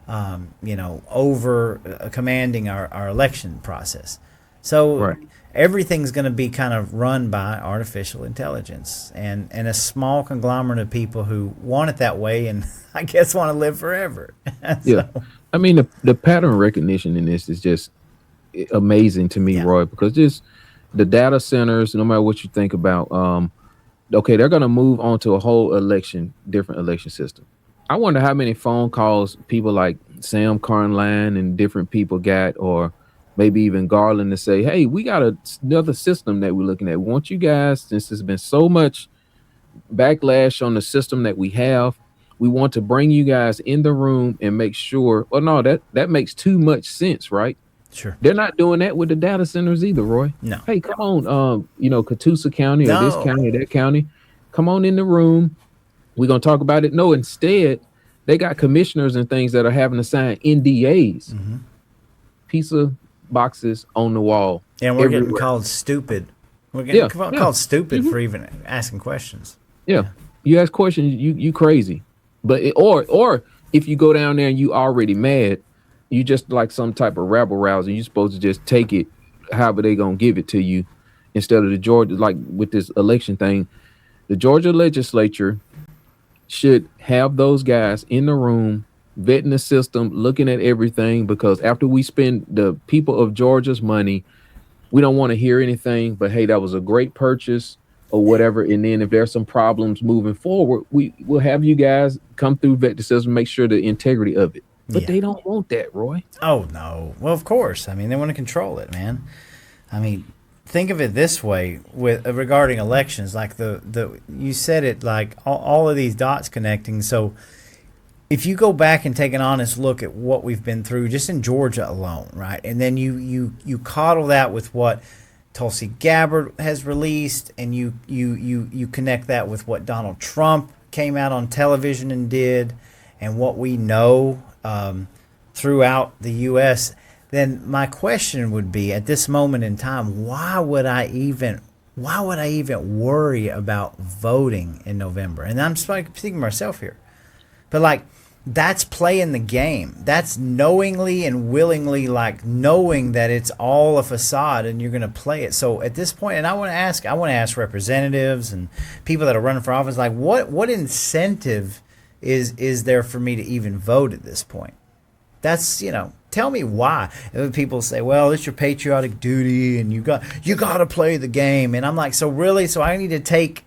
over commanding our election process? So right. Everything's going to be kind of run by artificial intelligence and a small conglomerate of people who want it that way and I guess want to live forever. Yeah. I mean, the pattern recognition in this is just amazing to me, Roy, because just the data centers, no matter what you think about, okay, they're going to move on to a whole different election system. I wonder how many phone calls people like Sam Carnline and different people got, or maybe even Garland, to say, hey, we got another system that we're looking at. We want you guys, since there's been so much backlash on the system that we have, we want to bring you guys in the room and make sure, no, that makes too much sense, right? Sure. They're not doing that with the data centers either, Roy. No. Hey, come on, Catoosa County or this county, that county, come on in the room. We're going to talk about it. No, instead, they got commissioners and things that are having to sign NDAs. Mm-hmm. Pizza boxes on the wall. And we're getting called stupid. We're getting called stupid for even asking questions. Yeah. You ask questions, you crazy. But or if you go down there and you already mad, you just like some type of rabble rouser, you're supposed to just take it however they gonna give it to you, instead of the Georgia, like with this election thing. The Georgia legislature should have those guys in the room vetting the system, looking at everything, because after we spend the people of Georgia's money, we don't want to hear anything but, hey, that was a great purchase or whatever. And then if there's some problems moving forward, we'll have you guys come through, vet the system, make sure the integrity of it. But they don't want that, Roy. Oh, no. Well, of course. I mean, they want to control it, man. I mean, think of it this way with regarding elections, like you said it, like all of these dots connecting. So if you go back and take an honest look at what we've been through just in Georgia alone, right? And then you coddle that with what Tulsi Gabbard has released, and you connect that with what Donald Trump came out on television and did, and what we know throughout the U.S., then my question would be, at this moment in time, why would I even worry about voting in November? And I'm speaking to myself here, but like, that's playing the game. That's knowingly and willingly, like knowing that it's all a facade and you're going to play it. So at this point, and I want to ask representatives and people that are running for office, like what incentive is there for me to even vote at this point? That's, tell me why. And people say, well, it's your patriotic duty and you got to play the game. And I'm like, so I need to take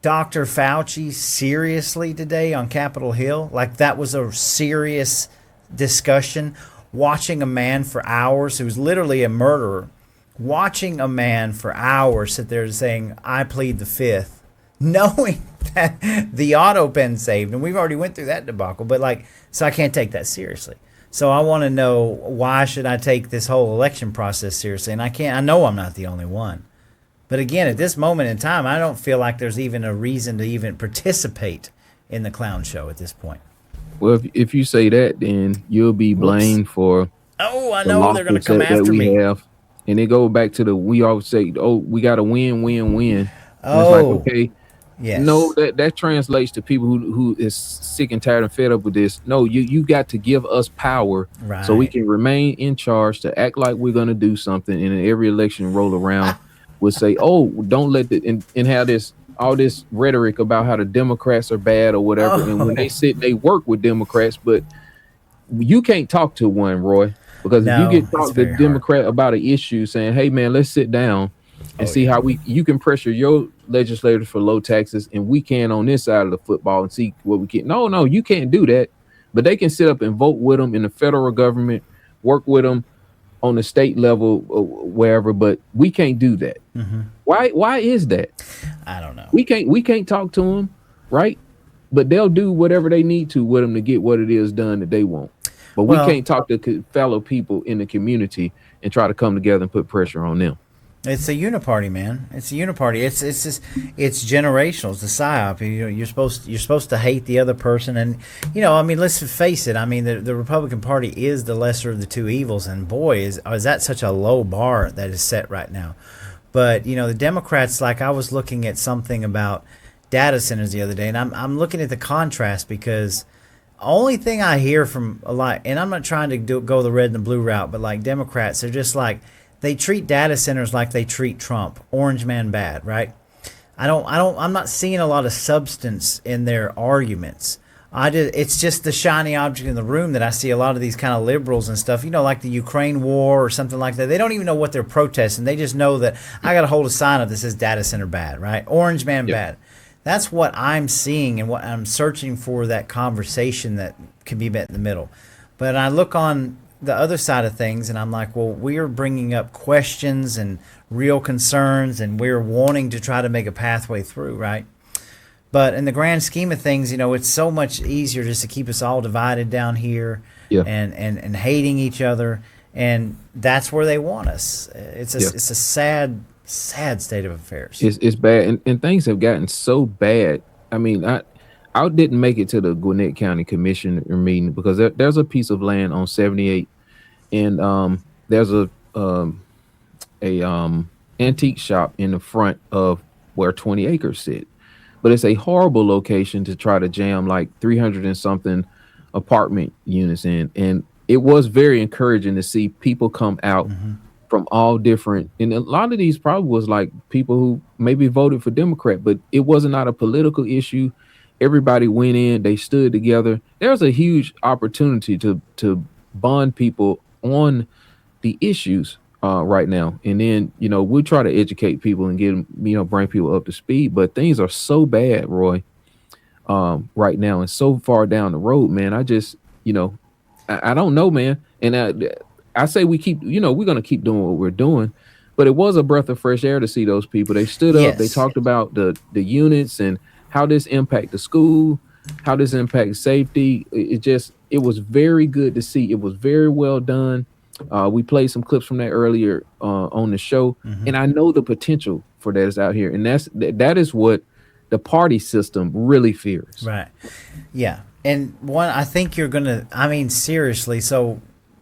Dr. Fauci seriously today on Capitol Hill? Like, that was a serious discussion. Watching a man for hours who's literally a murderer, watching a man for hours sit there saying, I plead the fifth, knowing that the auto pen saved, and we've already went through that debacle, but so I can't take that seriously. So I want to know, why should I take this whole election process seriously? And I know I'm not the only one. But again, at this moment in time, I don't feel like there's even a reason to even participate in the clown show at this point. Well, if you say that, then you'll be blamed for. Oh, I know they're going to come after me. And it goes back to we always say, we got to win. And oh, it's like, okay, yes. No, that translates to people who is sick and tired and fed up with this. No, you got to give us power, right, so we can remain in charge, to act like we're going to do something. And in every election roll around, would say, oh, don't let and have all this rhetoric about how the Democrats are bad or whatever. And when they sit, they work with Democrats, but you can't talk to one, Roy. Because if you No, get it's talk to very hard. Democrat about an issue saying, hey man, let's sit down and see how you can pressure your legislators for low taxes and we can on this side of the football and see what we can. No, you can't do that. But they can sit up and vote with them in the federal government, work with them on the state level, wherever, but we can't do that. Why is that? I don't know. We can't talk to them, right? But they'll do whatever they need to with them to get what it is done that they want. But we can't talk to fellow people in the community and try to come together and put pressure on them. It's a uniparty, man. It's a uniparty. It's generational. It's a psyop. You're supposed to hate the other person, and let's face it. I mean, the Republican Party is the lesser of the two evils, and boy, is that such a low bar that is set right now. But the Democrats, like I was looking at something about data centers the other day, and I'm looking at the contrast because only thing I hear from a lot, and I'm not trying to go the red and the blue route, but like Democrats, they're just like they treat data centers like they treat Trump, orange man bad, right? I'm not seeing a lot of substance in their arguments. It's just the shiny object in the room that I see a lot of these kind of liberals and stuff, like the Ukraine war or something like that. They don't even know what they're protesting. They just know that I got to hold a sign up that says data center bad, right? Orange man bad. That's what I'm seeing and what I'm searching for, that conversation that can be met in the middle. But I look on the other side of things and I'm like, well, we're bringing up questions and real concerns and we're wanting to try to make a pathway through, right? But in the grand scheme of things, it's so much easier just to keep us all divided down here and hating each other. And that's where they want us. It's a sad state of affairs. It's bad. And things have gotten so bad. I mean, I didn't make it to the Gwinnett County Commissioner meeting because there's a piece of land on 78 and there's a antique shop in the front of where 20 acres sit. But it's a horrible location to try to jam like 300 and something apartment units in. And it was very encouraging to see people come out from all different. And a lot of these probably was like people who maybe voted for Democrat, but it wasn't not a political issue. Everybody went in, they stood together. There's a huge opportunity to bond people on the issues right now. And then, we'll try to educate people and get them, bring people up to speed. But things are so bad, Roy, right now and so far down the road, man. I just, I don't know, man. And I say we keep, we're going to keep doing what we're doing. But it was a breath of fresh air to see those people. They stood up, they talked about the units and how this impact the school, how this impacts safety. It was very good to see. It was very well done. We played some clips from that earlier on the show, and I know the potential for that is out here, and that is what the party system really fears. Right. Yeah. And I think you're gonna. I mean, seriously. So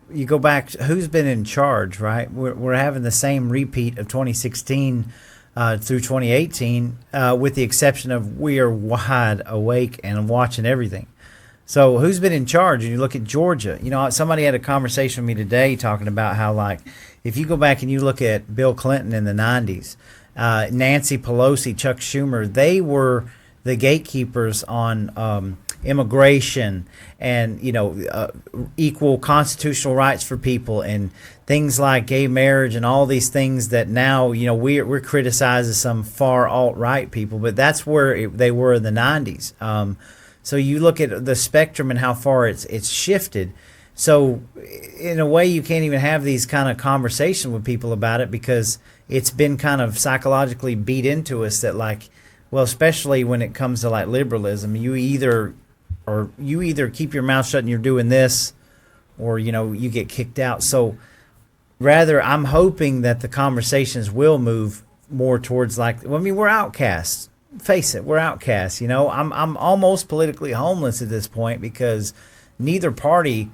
you go back. Who's been in charge? Right. We're having the same repeat of 2016 through 2018, with the exception of we are wide awake and watching everything. So who's been in charge? And you look at Georgia. Somebody had a conversation with me today talking about how, like, if you go back and you look at Bill Clinton in the 90s, Nancy Pelosi, Chuck Schumer, they were the gatekeepers on immigration and, equal constitutional rights for people and things like gay marriage and all these things that now, we're criticized as some far alt-right people, but that's where they were in the 90s. So you look at the spectrum and how far it's shifted. So in a way, you can't even have these kind of conversations with people about it because it's been kind of psychologically beat into us that, like, well, especially when it comes to like liberalism, you either keep your mouth shut and you're doing this, or you get kicked out. So rather, I'm hoping that the conversations will move more towards we're outcasts. Face it, we're outcasts. I'm almost politically homeless at this point because neither party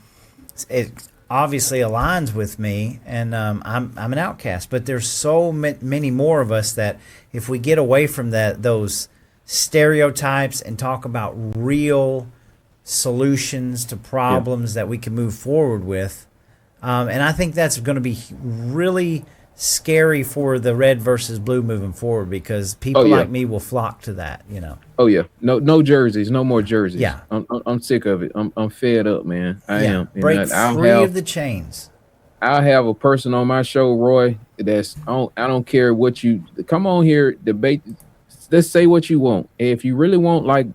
obviously aligns with me, and I'm an outcast. But there's so many more of us that if we get away from those stereotypes and talk about real solutions to problems that we can move forward with, and I think that's going to be really scary for the red versus blue moving forward because people like me will flock to that. Oh yeah, no jerseys, no more jerseys. Yeah, I'm sick of it. I'm fed up, man. I am. Break free of the chains. I have a person on my show, Roy, I don't care what you come on here, debate. Let's say what you want. If you really want like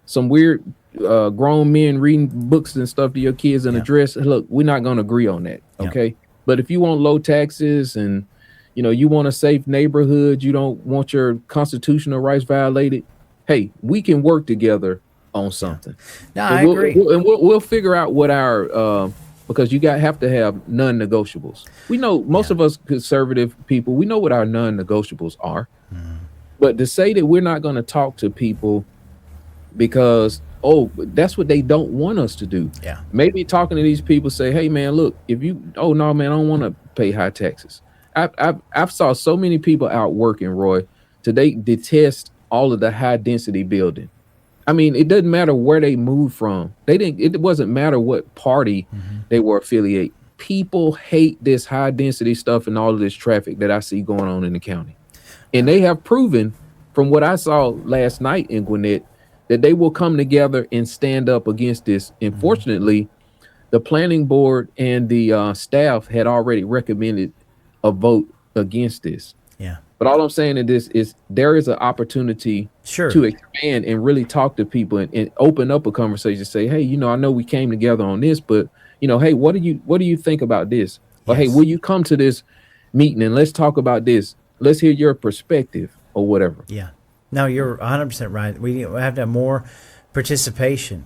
some weird grown men reading books and stuff to your kids and address, look, we're not going to agree on that. Okay. But if you want low taxes and, you want a safe neighborhood, you don't want your constitutional rights violated, hey, we can work together on something. No, I agree. We'll figure out what our because you have to have non-negotiables. We know most of us conservative people, we know what our non-negotiables are. But to say that we're not going to talk to people because that's what they don't want us to do. Yeah. Maybe talking to these people, say, hey man, look, no man, I don't want to pay high taxes. I've saw so many people out working, Roy, today detest all of the high density building. I mean, it doesn't matter where they moved from. It wasn't matter what party they were affiliated. People hate this high density stuff and all of this traffic that I see going on in the county. And they have proven from what I saw last night in Gwinnett that they will come together and stand up against this. Unfortunately, the planning board and the staff had already recommended a vote against this. Yeah. But all I'm saying in this is there is an opportunity to expand and really talk to people and open up a conversation. Say, hey, I know we came together on this, but hey, what do you think about this? Or hey, will you come to this meeting and let's talk about this? Let's hear your perspective or whatever. Yeah. No, you're 100% right. We have to have more participation.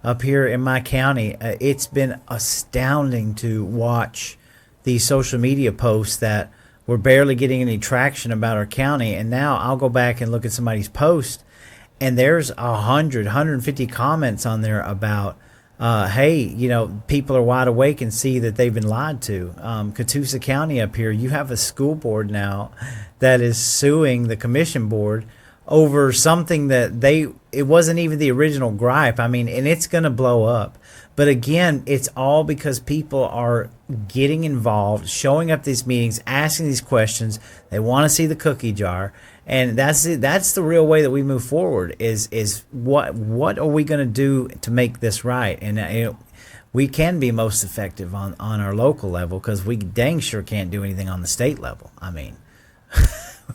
Up here in my county, it's been astounding to watch these social media posts that we're barely getting any traction about our county. And now I'll go back and look at somebody's post and there's 150 comments on there about, hey, people are wide awake and see that they've been lied to. Catoosa County up here, you have a school board now that is suing the commission board over something that it wasn't even the original gripe. I mean, and it's going to blow up. But again, it's all because people are getting involved, showing up these meetings, asking these questions. They want to see the cookie jar. And that's it. That's the real way that we move forward is what are we going to do to make this right? And we can be most effective on our local level because we dang sure can't do anything on the state level. I mean,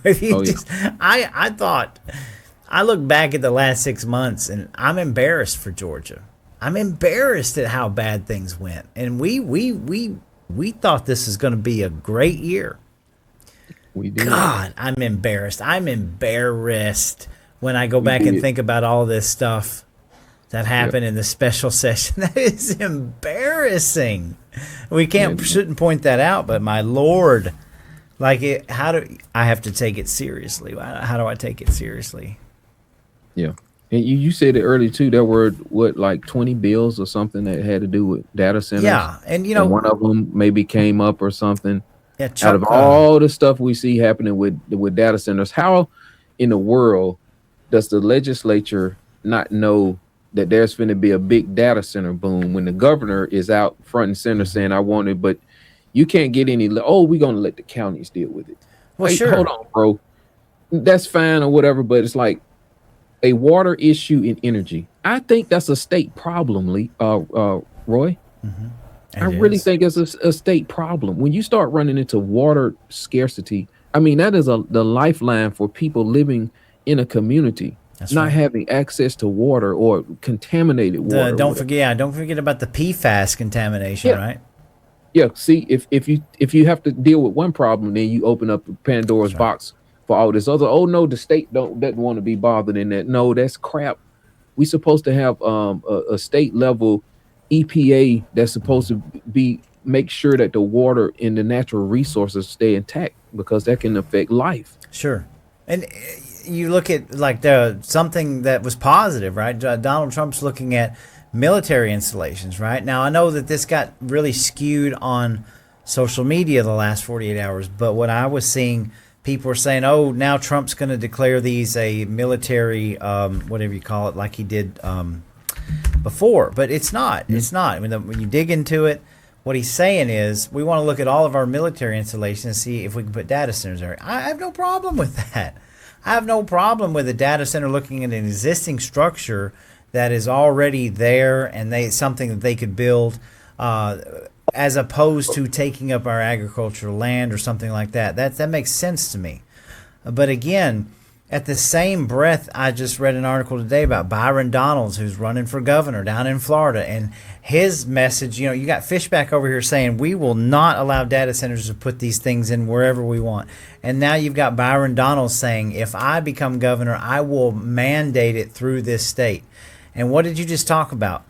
I thought, I look back at the last 6 months and I'm embarrassed for Georgia. I'm embarrassed at how bad things went. And we thought this was going to be a great year. We did. God, I'm embarrassed. I'm embarrassed when I go back and think about all this stuff that happened in the special session. That is embarrassing. We shouldn't point that out, but my Lord, I have to take it seriously. How do I take it seriously? Yeah. And you said it earlier too. There were 20 bills or something that had to do with data centers. Yeah, and one of them maybe came up or something. Yeah, out of all the stuff we see happening with data centers, how in the world does the legislature not know that there's going to be a big data center boom when the governor is out front and center saying I want it, but you can't get any? We're going to let the counties deal with it. Well, sure. Hold on, bro. That's fine or whatever, but it's like a water issue in energy. I think that's a state problem, Roy. Mm-hmm. I really think it's a state problem. When you start running into water scarcity, I mean, that is the lifeline for people living in a community. That's not having access to water or contaminated water. Don't forget about the PFAS contamination, right? Yeah. See, if you have to deal with one problem, then you open up Pandora's box for all this other. Oh no, the state doesn't want to be bothered in that. No, that's crap. We're supposed to have a state level EPA that's supposed to make sure that the water and the natural resources stay intact because that can affect life. Sure. And you look at something that was positive, right? Donald Trump's looking at military installations, right? Now, I know that this got really skewed on social media the last 48 hours, but what I was seeing, people were saying, oh, now Trump's going to declare these a military, whatever you call it, like he did before. But it's not. It's not. When you dig into it, what he's saying is we want to look at all of our military installations and see if we can put data centers there. I have no problem with that. I have no problem with a data center looking at an existing structure that is already there and something that they could build as opposed to taking up our agricultural land or something like that. That makes sense to me. But again, at the same breath, I just read an article today about Byron Donalds, who's running for governor down in Florida, and his message, you got Fishback over here saying we will not allow data centers to put these things in wherever we want. And now you've got Byron Donalds saying, if I become governor, I will mandate it through this state. And what did you just talk about?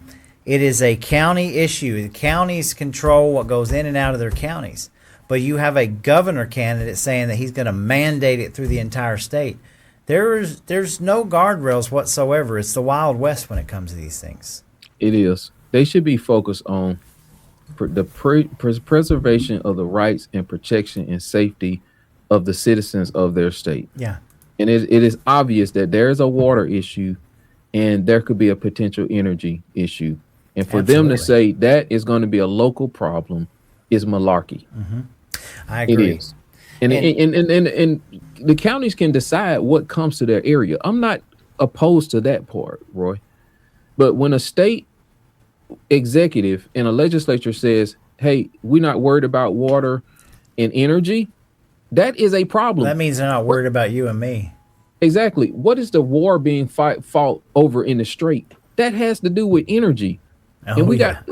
It is a county issue. The counties control what goes in and out of their counties. But you have a governor candidate saying that he's going to mandate it through the entire state. There's no guardrails whatsoever. It's the Wild West when it comes to these things. It is. They should be focused on the preservation of the rights and protection and safety of the citizens of their state. Yeah. And it is obvious that there is a water issue and there could be a potential energy issue. And for them to say that is going to be a local problem is malarkey. Mm-hmm. I agree. It is. And the counties can decide what comes to their area. I'm not opposed to that part, Roy. But when a state executive and a legislature says, hey, we're not worried about water and energy, that is a problem. That means they're not worried about you and me. Exactly. What is the war being fought over in the strait? That has to do with energy. And we got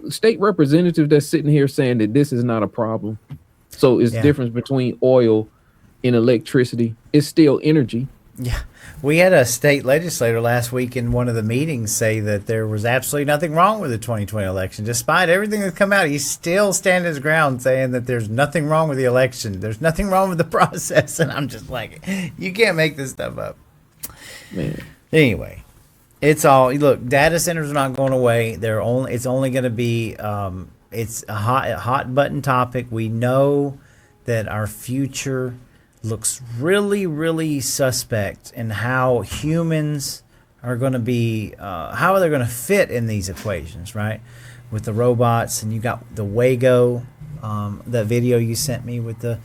state representatives that's sitting here saying that this is not a problem. So it's the difference between oil and electricity. It's still energy. Yeah. We had a state legislator last week in one of the meetings say that there was absolutely nothing wrong with the 2020 election. Despite everything that's come out, he's still standing his ground saying that there's nothing wrong with the election. There's nothing wrong with the process. And I'm just like, you can't make this stuff up. Man. Anyway, it's all, look, data centers are not going away. It's only going to be, it's a hot button topic. We know that our future looks really, really suspect in how humans are going to be, how they're going to fit in these equations, right? With the robots, and you got the Wago, the video you sent me with the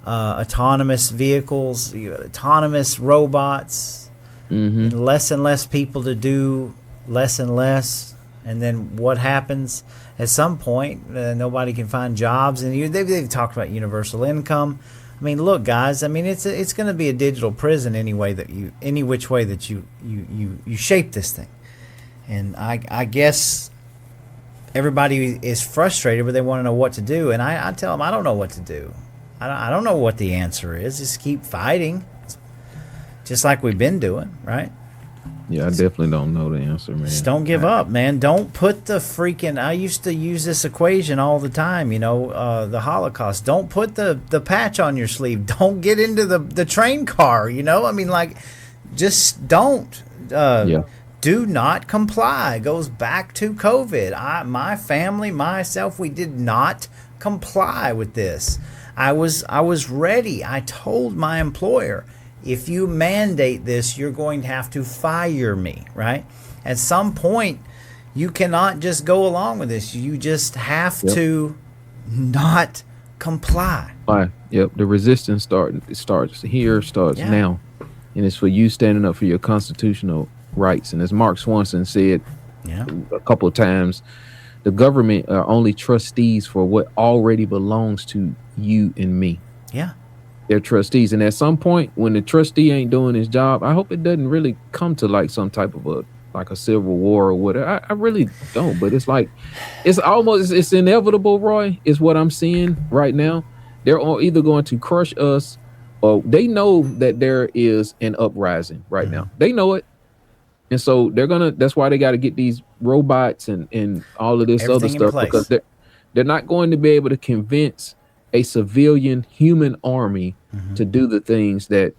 autonomous vehicles, autonomous robots, and less people to do less and less. And then what happens at some point? Nobody can find jobs, and they've talked about universal income. I mean, look, guys. I mean, it's going to be a digital prison any which way that you shape this thing. And I guess everybody is frustrated, but they want to know what to do. And I tell them I don't know what to do. I don't know what the answer is. Just keep fighting, just like we've been doing, right? Yeah, I definitely don't know the answer, man. Just don't give up, man. Don't put the freaking... I used to use this equation all the time, the Holocaust. Don't put the patch on your sleeve. Don't get into the train car, I mean, like, just don't. Do not comply. It goes back to COVID. My family, myself, we did not comply with this. I was ready. I told my employer, if you mandate this, you're going to have to fire me, right? At some point, you cannot just go along with this. You just have to not comply. Yep. The resistance starts here, now. And it's for you standing up for your constitutional rights. And as Mark Swanson said a couple of times, the government are only trustees for what already belongs to you and me. Yeah. They're trustees, and at some point when the trustee ain't doing his job, I hope it doesn't really come to like some type of a civil war or whatever. I really don't, but it's like it's inevitable, Roy, is what I'm seeing right now. They're either going to crush us, or they know that there is an uprising right now. They know it, and so that's why they got to get these robots and all of this other stuff, because they're not going to be able to convince a civilian human army to do the things that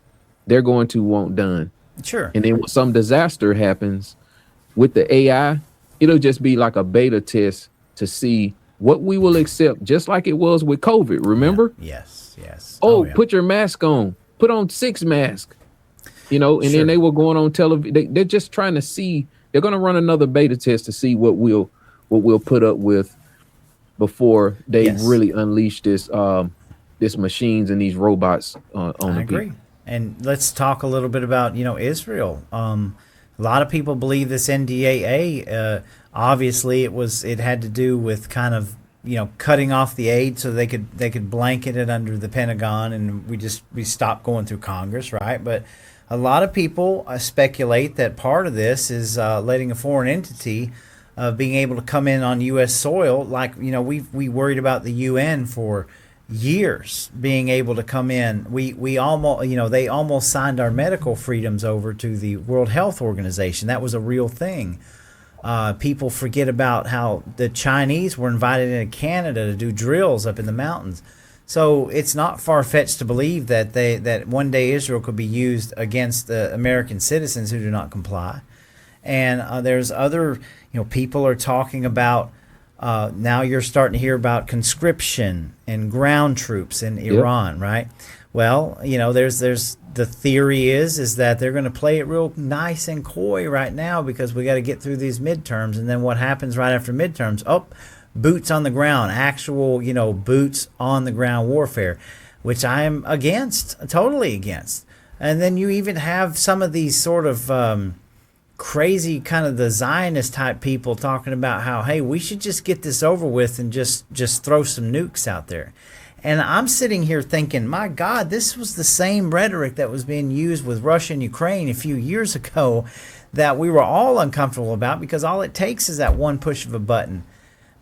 they're going to want done. Sure. And then when some disaster happens with the AI, it'll just be like a beta test to see what we will accept, just like it was with COVID. Remember? Yeah. Yes. Put your mask on. Put on 6 masks. And then they were going on television. They're just trying to see. They're going to run another beta test to see what we'll put up with before they really unleash this machines and these robots on the people. I agree. And let's talk a little bit about Israel. A lot of people believe this NDAA. Obviously, it had to do with kind of cutting off the aid so they could blanket it under the Pentagon, and we stopped going through Congress, right? But a lot of people speculate that part of this is letting a foreign entity being able to come in on U.S. soil. Like, we worried about the UN for years being able to come in. We almost, they almost signed our medical freedoms over to the World Health Organization. That was a real thing. People forget about how the Chinese were invited into Canada to do drills up in the mountains. So it's not far-fetched to believe that one day Israel could be used against the American citizens who do not comply. And there's other, people are talking about, now you're starting to hear about conscription and ground troops in Iran, right? Well, there's the theory is that they're going to play it real nice and coy right now because we got to get through these midterms. And then what happens right after midterms? Oh, boots on the ground, actual, boots on the ground warfare, which I am against, totally against. And then you even have some of these sort of crazy kind of the Zionist type people talking about how, hey, we should just get this over with and just throw some nukes out there. And I'm sitting here thinking, my God, this was the same rhetoric that was being used with Russia and Ukraine a few years ago that we were all uncomfortable about because all it takes is that one push of a button.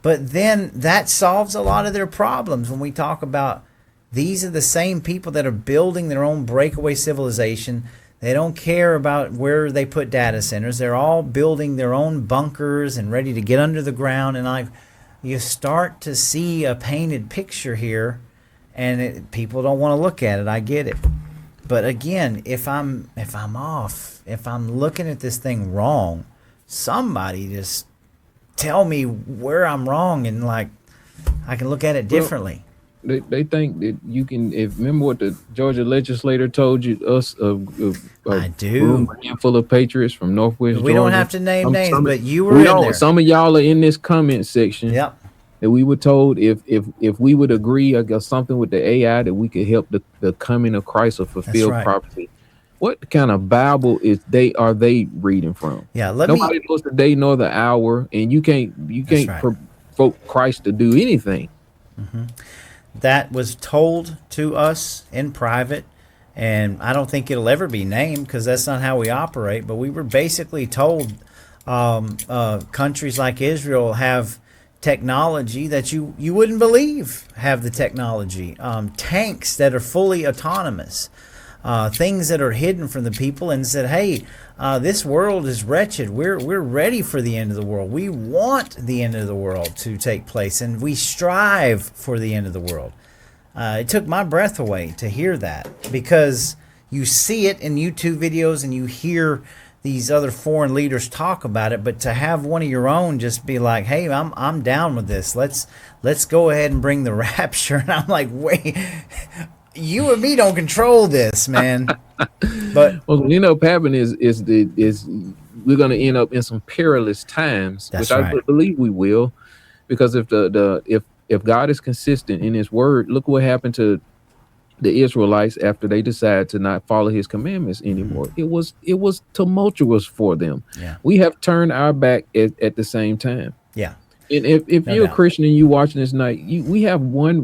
But then that solves a lot of their problems when we talk about these are the same people that are building their own breakaway civilization. They don't care about where they put data centers. They're all building their own bunkers and ready to get under the ground. And you start to see a painted picture here, and people don't want to look at it. I get it. But again, if I'm off, if I'm looking at this thing wrong, somebody just tell me where I'm wrong, and I can look at it differently. They think that you can. Remember what the Georgia legislator told us? I do. A handful of patriots from Northwest Georgia. We don't have to name names, but you were in there. Some of y'all are in this comment section. Yep. That we were told if we would agree or something with the AI that we could help the coming of Christ or fulfill prophecy. What kind of Bible are they reading from? Yeah, nobody knows the day nor the hour, and you can't provoke Christ to do anything. Mm-hmm. That was told to us in private, and I don't think it'll ever be named because that's not how we operate. But we were basically told countries like Israel have technology that you wouldn't believe have the technology. Tanks that are fully autonomous. Things that are hidden from the people, and said, hey, this world is wretched. We're ready for the end of the world. We want the end of the world to take place, and we strive for the end of the world. It took my breath away to hear that, because you see it in YouTube videos and you hear these other foreign leaders talk about it, but to have one of your own just be like, hey, I'm down with this. Let's go ahead and bring the rapture. And I'm like, wait, you and me don't control this, man. But what end up happening is we're going to end up in some perilous times, which I believe we will, because if God is consistent in His word, look what happened to the Israelites after they decided to not follow His commandments anymore. Mm-hmm. It was tumultuous for them. Yeah. We have turned our back at the same time. Yeah. And if you're a Christian and you watching this night, we have one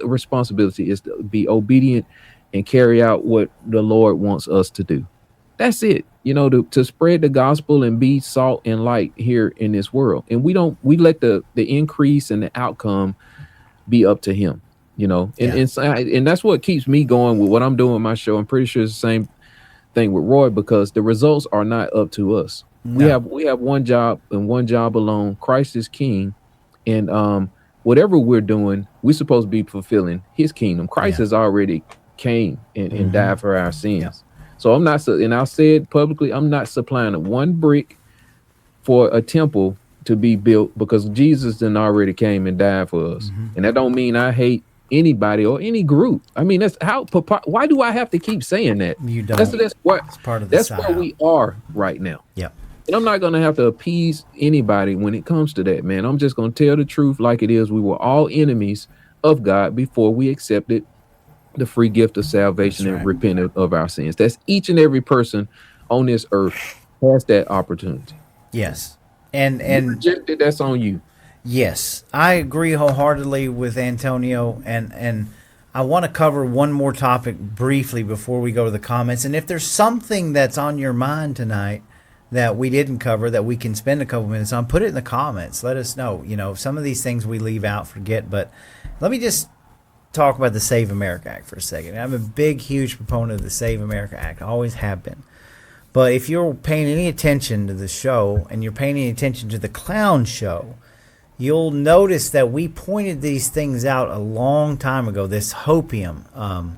responsibility is to be obedient and carry out what the Lord wants us to do. That's it. To spread the gospel and be salt and light here in this world. And we let the increase and the outcome be up to Him. And that's what keeps me going with what I'm doing with my show. I'm pretty sure it's the same thing with Roy, because the results are not up to us. No. We have one job and one job alone. Christ is King, and whatever we're doing, we're supposed to be fulfilling His kingdom. Christ has already came and died for our sins. Yeah. So I'm not, and I'll say it publicly, I'm not supplying one brick for a temple to be built, because Jesus then already came and died for us. Mm-hmm. And that don't mean I hate anybody or any group. I mean, that's how. Why do I have to keep saying that? You don't. That's part of that's where we are right now. Yeah. And I'm not going to have to appease anybody when it comes to that, man. I'm just going to tell the truth like it is. We were all enemies of God before we accepted the free gift of salvation and repented of our sins. That's each and every person on this earth has that opportunity. Yes. And rejected, that's on you. Yes, I agree wholeheartedly with Antonio, and I want to cover one more topic briefly before we go to the comments. And if there's something that's on your mind tonight that we didn't cover that we can spend a couple minutes on, put it in the comments. Let us know. You know, some of these things we leave out, forget, but let me just talk about the Save America Act for a second. I'm a big, huge proponent of the Save America Act. I always have been. But if you're paying any attention to the show and you're paying any attention to the clown show, you'll notice that we pointed these things out a long time ago, this hopium,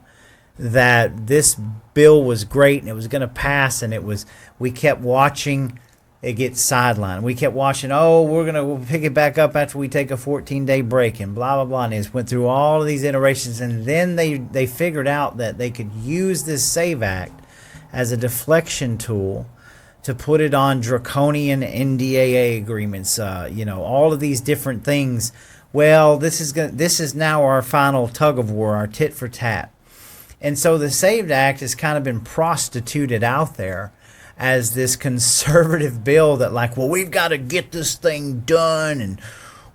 that this bill was great and it was going to pass, and we kept watching it get sidelined. We kept watching, we'll pick it back up after we take a 14-day break and blah, blah, blah. And it went through all of these iterations, and then they figured out that they could use this SAVE Act as a deflection tool to put it on draconian NDAA agreements, all of these different things. Well, this is now our final tug of war, our tit for tat. And so the SAVE Act has kind of been prostituted out there as this conservative bill that we've got to get this thing done and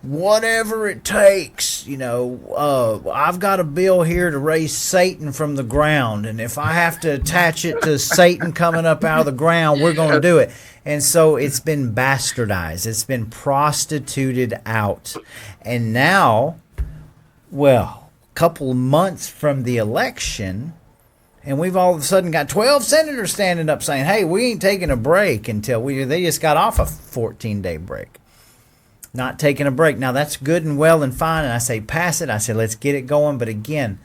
whatever it takes. I've got a bill here to raise Satan from the ground, and if I have to attach it to Satan coming up out of the ground, we're going to do it. And so it's been bastardized. It's been prostituted out. And now, a couple of months from the election, and we've all of a sudden got 12 senators standing up saying, hey, we ain't taking a break until they just got off a 14-day break. Not taking a break. Now, that's good and well and fine. And I say, pass it. I say, let's get it going. But again,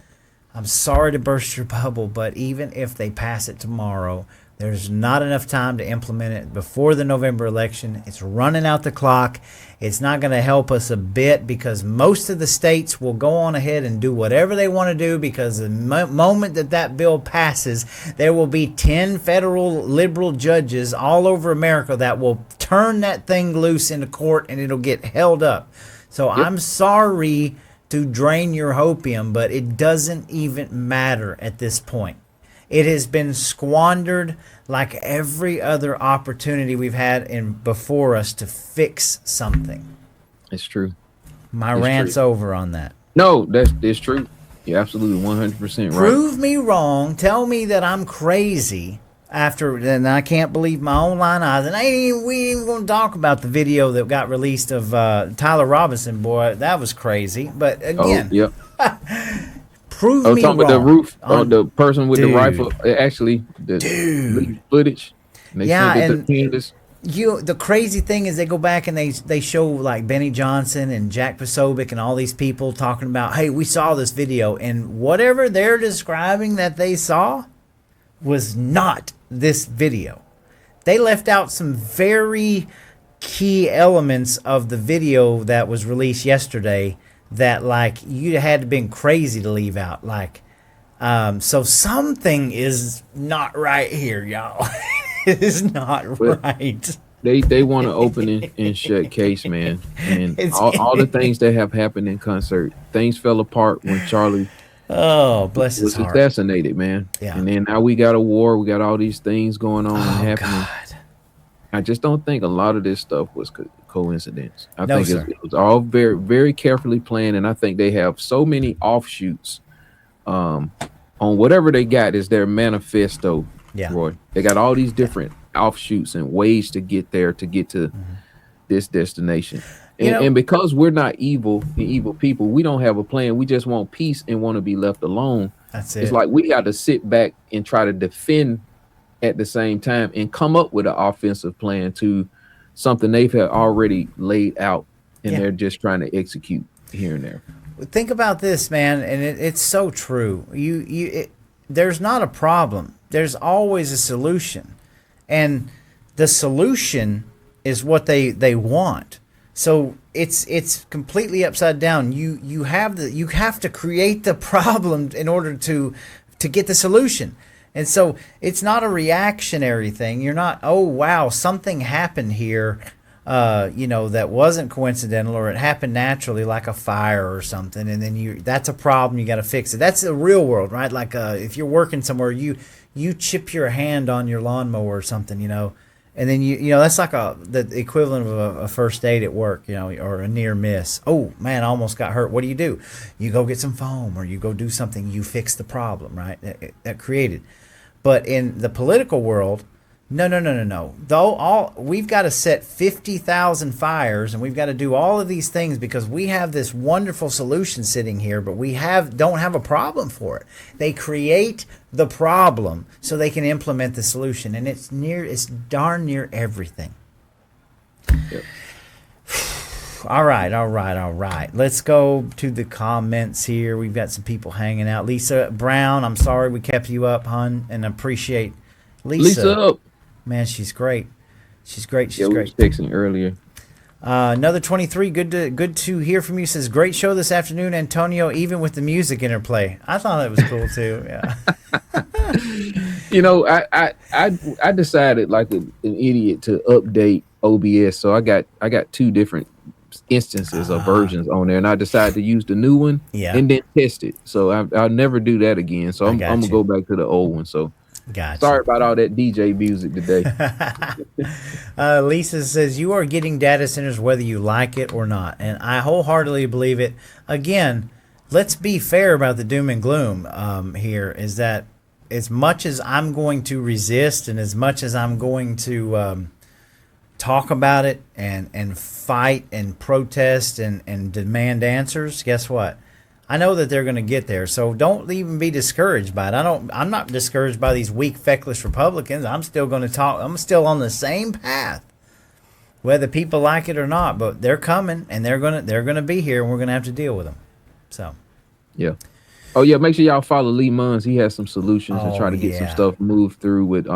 I'm sorry to burst your bubble, but even if they pass it tomorrow, there's not enough time to implement it before the November election. It's running out the clock. It's not going to help us a bit because most of the states will go on ahead and do whatever they want to do, because the moment that bill passes, there will be 10 federal liberal judges all over America that will turn that thing loose into court, and it'll get held up. So yep. I'm sorry to drain your hopium, but it doesn't even matter at this point. It has been squandered like every other opportunity we've had before us to fix something. It's true. My rant's over on that. No, it's true. You're absolutely 100% right. Prove me wrong. Tell me that I'm crazy then I can't believe my own line eyes. And we ain't even going to talk about the video that got released of Tyler Robinson, boy. That was crazy. But again, yep. Prove me wrong. Talking about the roof, the person with the rifle, actually, the footage. And they sent it to the crazy thing is they go back and they show like Benny Johnson and Jack Posobiec and all these people talking about, hey, we saw this video, and whatever they're describing that they saw was not this video. They left out some very key elements of the video that was released yesterday that you had to been crazy to leave out. So something is not right here, y'all. It is not right. They want to open and shut case, man. And all the things that have happened in concert, things fell apart when Charlie bless his heart, was assassinated, man. Yeah. And then now we got a war. We got all these things going on and happening. God. I just don't think a lot of this stuff was coincidence. I think it was all very, very carefully planned, and I think they have so many offshoots on whatever they got is their manifesto. Yeah, Roy. They got all these different offshoots and ways to get there, to get to this destination. And because we're not evil people, we don't have a plan. We just want peace and want to be left alone. That's it. It's like we got to sit back and try to defend at the same time and come up with an offensive plan to something they've already laid out, and they're just trying to execute here and there. Think about this, man, and it's so true. There's not a problem. There's always a solution, and the solution is what they want. So it's completely upside down. You have to create the problem in order to get the solution. And so it's not a reactionary thing. You're not, oh wow, something happened here, that wasn't coincidental, or it happened naturally, like a fire or something, and then that's a problem, you got to fix it. That's the real world, right? Like if you're working somewhere, you chip your hand on your lawnmower or something, And then you know that's like the equivalent of a first aid at work, you know, or a near miss. Oh man, I almost got hurt. What do? You go get some foam, or you go do something. You fix the problem, right? That created. But in the political world, no. Though we've got to set 50,000 fires, and we've got to do all of these things because we have this wonderful solution sitting here, but we don't have a problem for it. They create the problem so they can implement the solution, and it's darn near everything. Yep. All right. Let's go to the comments here. We've got some people hanging out. Lisa Brown, I'm sorry we kept you up, hon, and appreciate Lisa up. Man, she's great. She's great. We was texting earlier. Another 23. Good to hear from you. Says great show this afternoon, Antonio. Even with the music interplay, I thought that was cool too. Yeah. You know, I decided like an idiot to update OBS, so I got two different instances of versions on there, and I decided to use the new one and then test it. So I'll never do that again. So I'm gonna go back to the old one. So. Gotcha. Sorry about all that DJ music today. Lisa says you are getting data centers whether you like it or not, and I wholeheartedly believe it. Again, let's be fair about the doom and gloom here. Is that as much as I'm going to resist, and as much as I'm going to talk about it and fight and protest and demand answers, guess what? I know that they're going to get there, so don't even be discouraged by it. I'm not discouraged by these weak, feckless Republicans. I'm still going to talk. I'm still on the same path, whether people like it or not. But they're coming, and they're gonna be here, and we're gonna have to deal with them. So, yeah. Oh yeah, make sure y'all follow Lee Munns. He has some solutions and try to get some stuff moved through with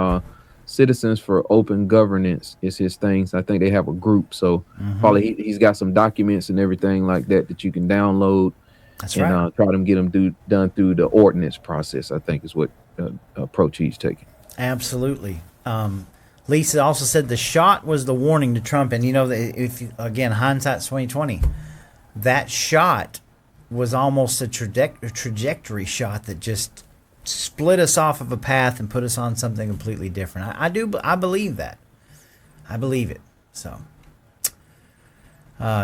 Citizens for Open Governance is his things. I think they have a group, so probably he's got some documents and everything like that you can download. That's right. And try to get them done through the ordinance process, I think is what approach he's taking. Absolutely. Lisa also said the shot was the warning to Trump. And, you know, again, hindsight's 2020. That shot was almost a trajectory shot that just split us off of a path and put us on something completely different. I believe that. I believe it. So.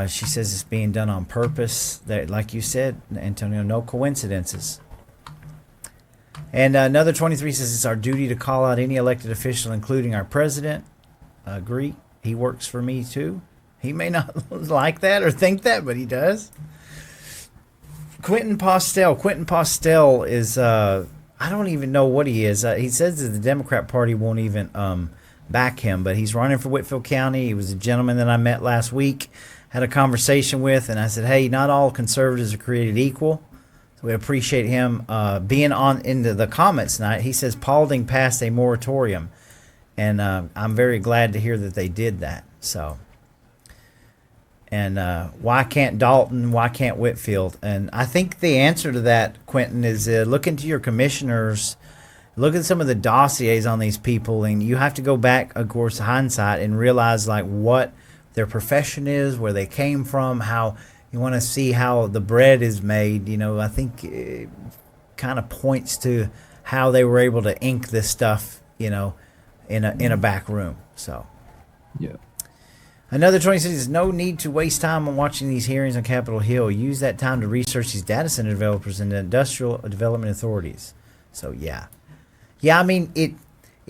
She says it's being done on purpose. That, like you said, Antonio, no coincidences. And another 23 says it's our duty to call out any elected official, including our president. Agree. He works for me too. He may not like that or think that, but he does. Quentin Postel is, I don't even know what he is. He says that the Democrat Party won't even back him, but he's running for Whitfield County. He was a gentleman that I met last week. Had a conversation with, and I said, hey, not all conservatives are created equal. So we appreciate him being on into the comments tonight. He says Paulding passed a moratorium, and I'm very glad to hear that they did that. So, and why can't Dalton? Why can't Whitfield? And I think the answer to that, Quentin, is look into your commissioners, look at some of the dossiers on these people, and you have to go back, of course, hindsight, and realize like what their profession is, where they came from, how you want to see how the bread is made. You know, I think it kind of points to how they were able to ink this stuff, you know, in a back room. So, yeah. Another 26 is no need to waste time on watching these hearings on Capitol Hill. Use that time to research these data center developers and the industrial development authorities. So, yeah. I mean, it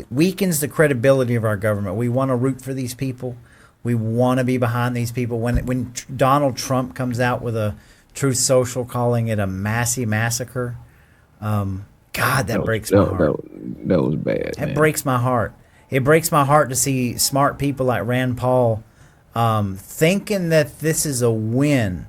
weakens the credibility of our government. We want to root for these people. We want to be behind these people. When Donald Trump comes out with a Truth Social calling it a massacre, God, that breaks my heart. That was bad. That breaks my heart. It breaks my heart to see smart people like Rand Paul thinking that this is a win,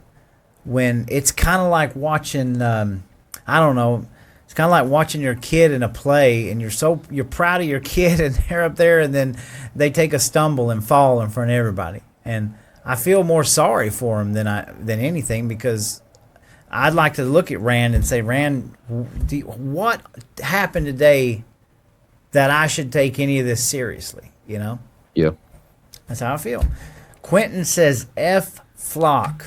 when it's kind of like watching, I don't know, it's kind of like watching your kid in a play, and you're proud of your kid, and they're up there, and then they take a stumble and fall in front of everybody. And I feel more sorry for him than anything, because I'd like to look at Rand and say, Rand, what happened today that I should take any of this seriously? You know? Yeah. That's how I feel. Quentin says F Flock,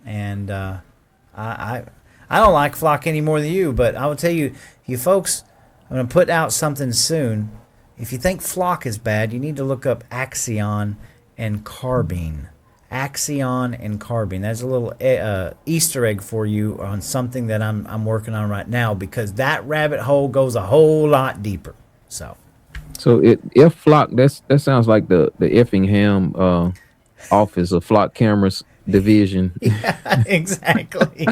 and I don't like Flock any more than you, but I will tell you, you folks, I'm going to put out something soon. If you think flock is bad, you need to look up axion and carbine. Axion and carbine. That's a little Easter egg for you on something that I'm working on right now, because that rabbit hole goes a whole lot deeper. So if flock, that sounds like the Effingham office of flock cameras division. Yeah, exactly.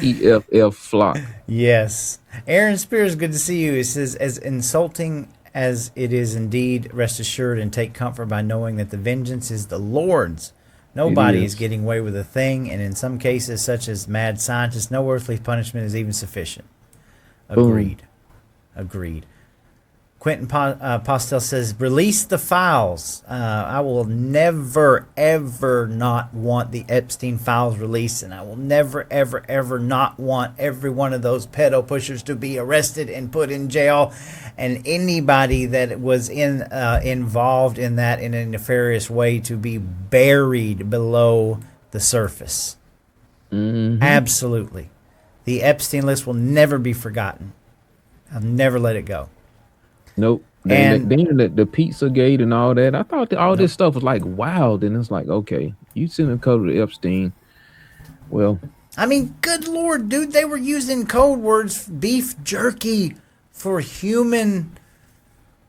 EFF flock. Yes. Aaron Spears, good to see you. It says, as insulting as it is indeed, rest assured and take comfort by knowing that the vengeance is the Lord's. Nobody is getting away with a thing, and in some cases, such as mad scientists, no earthly punishment is even sufficient. Agreed. Boom. Agreed. Quentin Postel says, release the files. I will never, ever not want the Epstein files released, and I will never, ever, ever not want every one of those pedo pushers to be arrested and put in jail, and anybody that was involved in that in a nefarious way to be buried below the surface. Mm-hmm. Absolutely. The Epstein list will never be forgotten. I'll never let it go. Nope. And then the Pizzagate and all that. I thought all this stuff was like wild, and it's like, okay, you send a code to Epstein. Well, I mean, good Lord, dude, they were using code words, beef jerky, for human.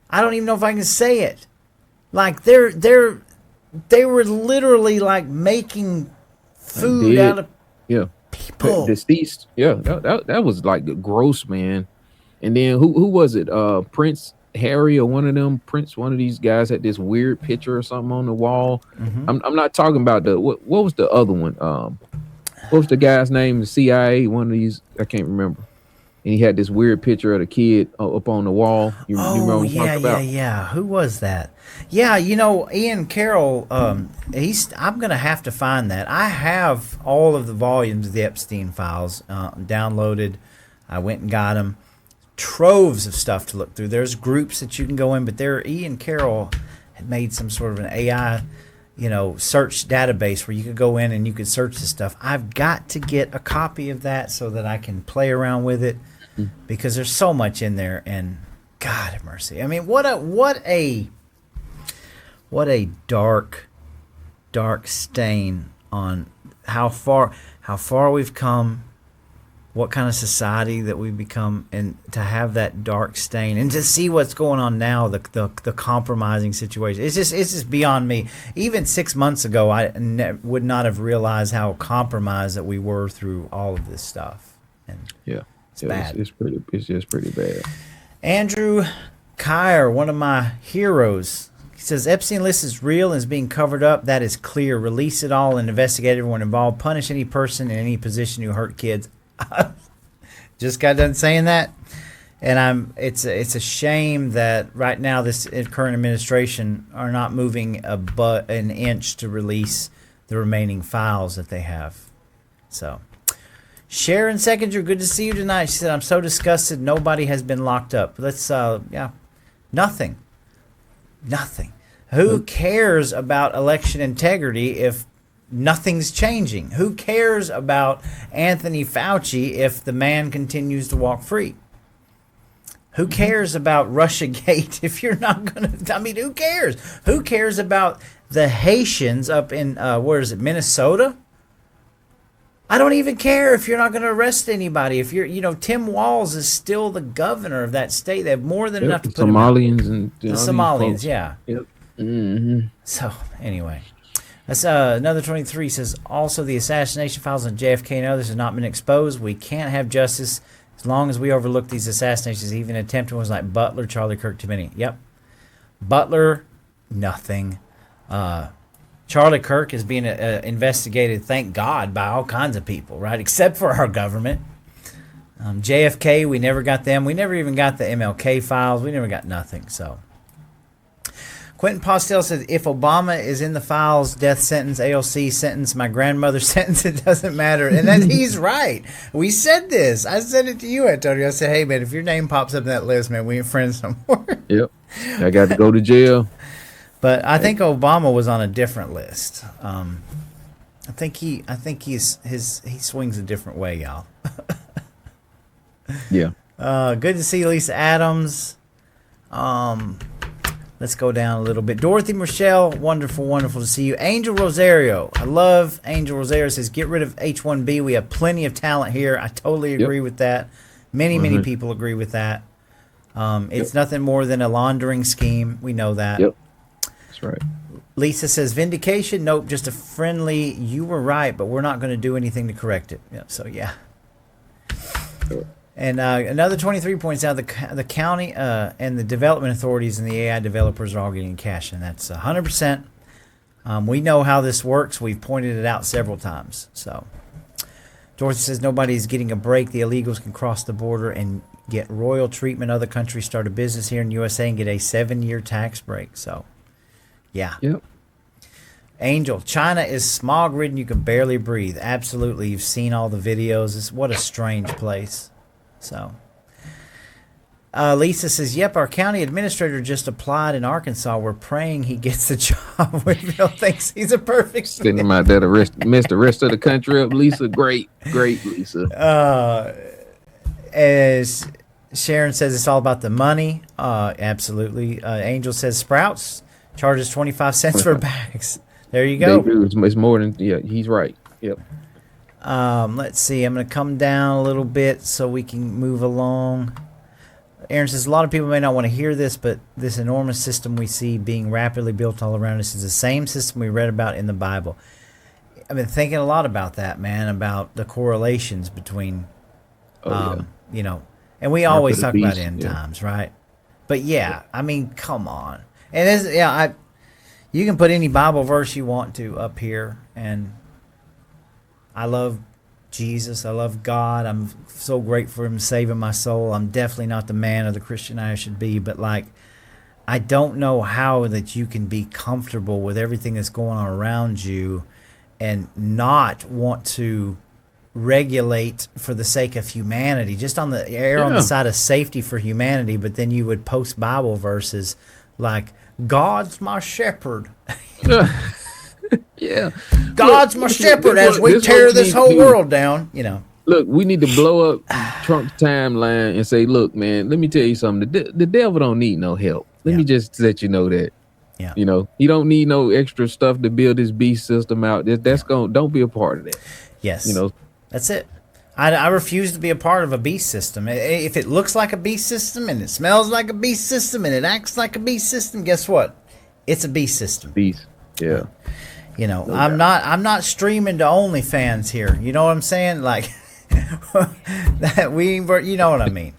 I don't even know if I can say it. Like they were literally like making food out of people. Deceased. Yeah, that was like gross, man. And then who was it? Prince Harry or one of these guys had this weird picture or something on the wall. Mm-hmm. I'm not talking about what was the other one? What was the guy's name? The CIA, one of these, I can't remember. And he had this weird picture of the kid up on the wall. You remember what I'm talking about? Yeah. Who was that? Yeah, Ian Carroll. I'm gonna have to find that. I have all of the volumes of the Epstein files downloaded. I went and got them. Troves of stuff to look through. There's groups that you can go in, but Ian Carroll had made some sort of an AI, search database where you could go in and you could search this stuff. I've got to get a copy of that so that I can play around with it, because there's so much in there. And God have mercy. I mean, what a dark stain on how far we've come. What kind of society that we've become, and to have that dark stain, and to see what's going on now, the compromising situation. It's just beyond me. Even 6 months ago, I would not have realized how compromised that we were through all of this stuff. And it's bad. It's just pretty bad. Andrew Kyer, one of my heroes, he says Epstein list is real and is being covered up. That is clear. Release it all and investigate everyone involved. Punish any person in any position who hurt kids. Just got done saying that, and it's a shame that right now this current administration are not moving an inch to release the remaining files that they have. So, Sharon Seconder, good to see you tonight. She said, "I'm so disgusted. Nobody has been locked up." Nothing. Who cares about election integrity if nothing's changing? Who cares about Anthony Fauci if the man continues to walk free? Who cares about Russiagate if you're not going to... I mean, who cares? Who cares about the Haitians up in, Minnesota? I don't even care if you're not going to arrest anybody. If you're, Tim Walz is still the governor of that state. They have more than enough to put Somalians him out. The Somalians, yeah. Yep. Mm-hmm. So, anyway... That's another 23 says, also the assassination files on JFK and others have not been exposed. We can't have justice as long as we overlook these assassinations. Even attempted ones like Butler, Charlie Kirk, too many. Yep. Butler, nothing. Charlie Kirk is being investigated, thank God, by all kinds of people, right? Except for our government. JFK, we never got them. We never even got the MLK files. We never got nothing, so... Quentin Postel says, if Obama is in the files, death sentence, AOC sentence, my grandmother's sentence, it doesn't matter. And he's right. We said this. I said it to you, Antonio. I said, hey, man, if your name pops up in that list, man, we ain't friends no more. Yep. I got to go to jail. But I think Obama was on a different list. I think he swings a different way, y'all. Yeah. Good to see Lisa Adams. Let's go down a little bit. Dorothy Michelle, wonderful, wonderful to see you. Angel Rosario, I love Angel Rosario, says, get rid of H-1B. We have plenty of talent here. I totally agree with that. Many people agree with that. It's nothing more than a laundering scheme. We know that. Yep, that's right. Lisa says, vindication? Nope, just a friendly, you were right, but we're not going to do anything to correct it. Yep, so, yeah. Sure. And another 23 points out, the county and the development authorities and the AI developers are all getting cash, and that's 100%. We know how this works. We've pointed it out several times. So, Dorothy says nobody's getting a break. The illegals can cross the border and get royal treatment. Other countries start a business here in the USA and get a 7-year tax break. So, yeah. Yep. Angel, China is smog-ridden. You can barely breathe. Absolutely. You've seen all the videos. What a strange place. So, Lisa says, yep, our county administrator just applied in Arkansas. We're praying he gets the job. Whitfield thinks he's a perfect fit. Sitting him out there to mess the rest of the country up. Lisa, great, Lisa. As Sharon says, it's all about the money. Absolutely. Angel says, Sprouts charges 25 cents for bags. There you go. It's more than, he's right. Yep. Let's see. I'm going to come down a little bit so we can move along. Aaron says, a lot of people may not want to hear this, but this enormous system we see being rapidly built all around us is the same system we read about in the Bible. I've been thinking a lot about that, man, about the correlations between, you know, and we always talk about end times, right? But I mean, come on. And you can put any Bible verse you want to up here, and I love Jesus. I love God. I'm so grateful for him saving my soul. I'm definitely not the man or the Christian I should be, but I don't know how that you can be comfortable with everything that's going on around you and not want to regulate for the sake of humanity, just on the side of safety for humanity, but then you would post Bible verses like, God's my shepherd. God's my shepherd as we tear this whole world down, you know. Look, we need to blow up Trump's timeline and say, look, man, let me tell you something. The devil don't need no help. Let me just let you know that. Yeah. You know, he don't need no extra stuff to build his beast system out. Don't be a part of that. Yes. You know, that's it. I refuse to be a part of a beast system. If it looks like a beast system and it smells like a beast system and it acts like a beast system, guess what? It's a beast system. Beast. Yeah. You know, I'm not streaming to OnlyFans here. You know what I'm saying? Like you know what I mean.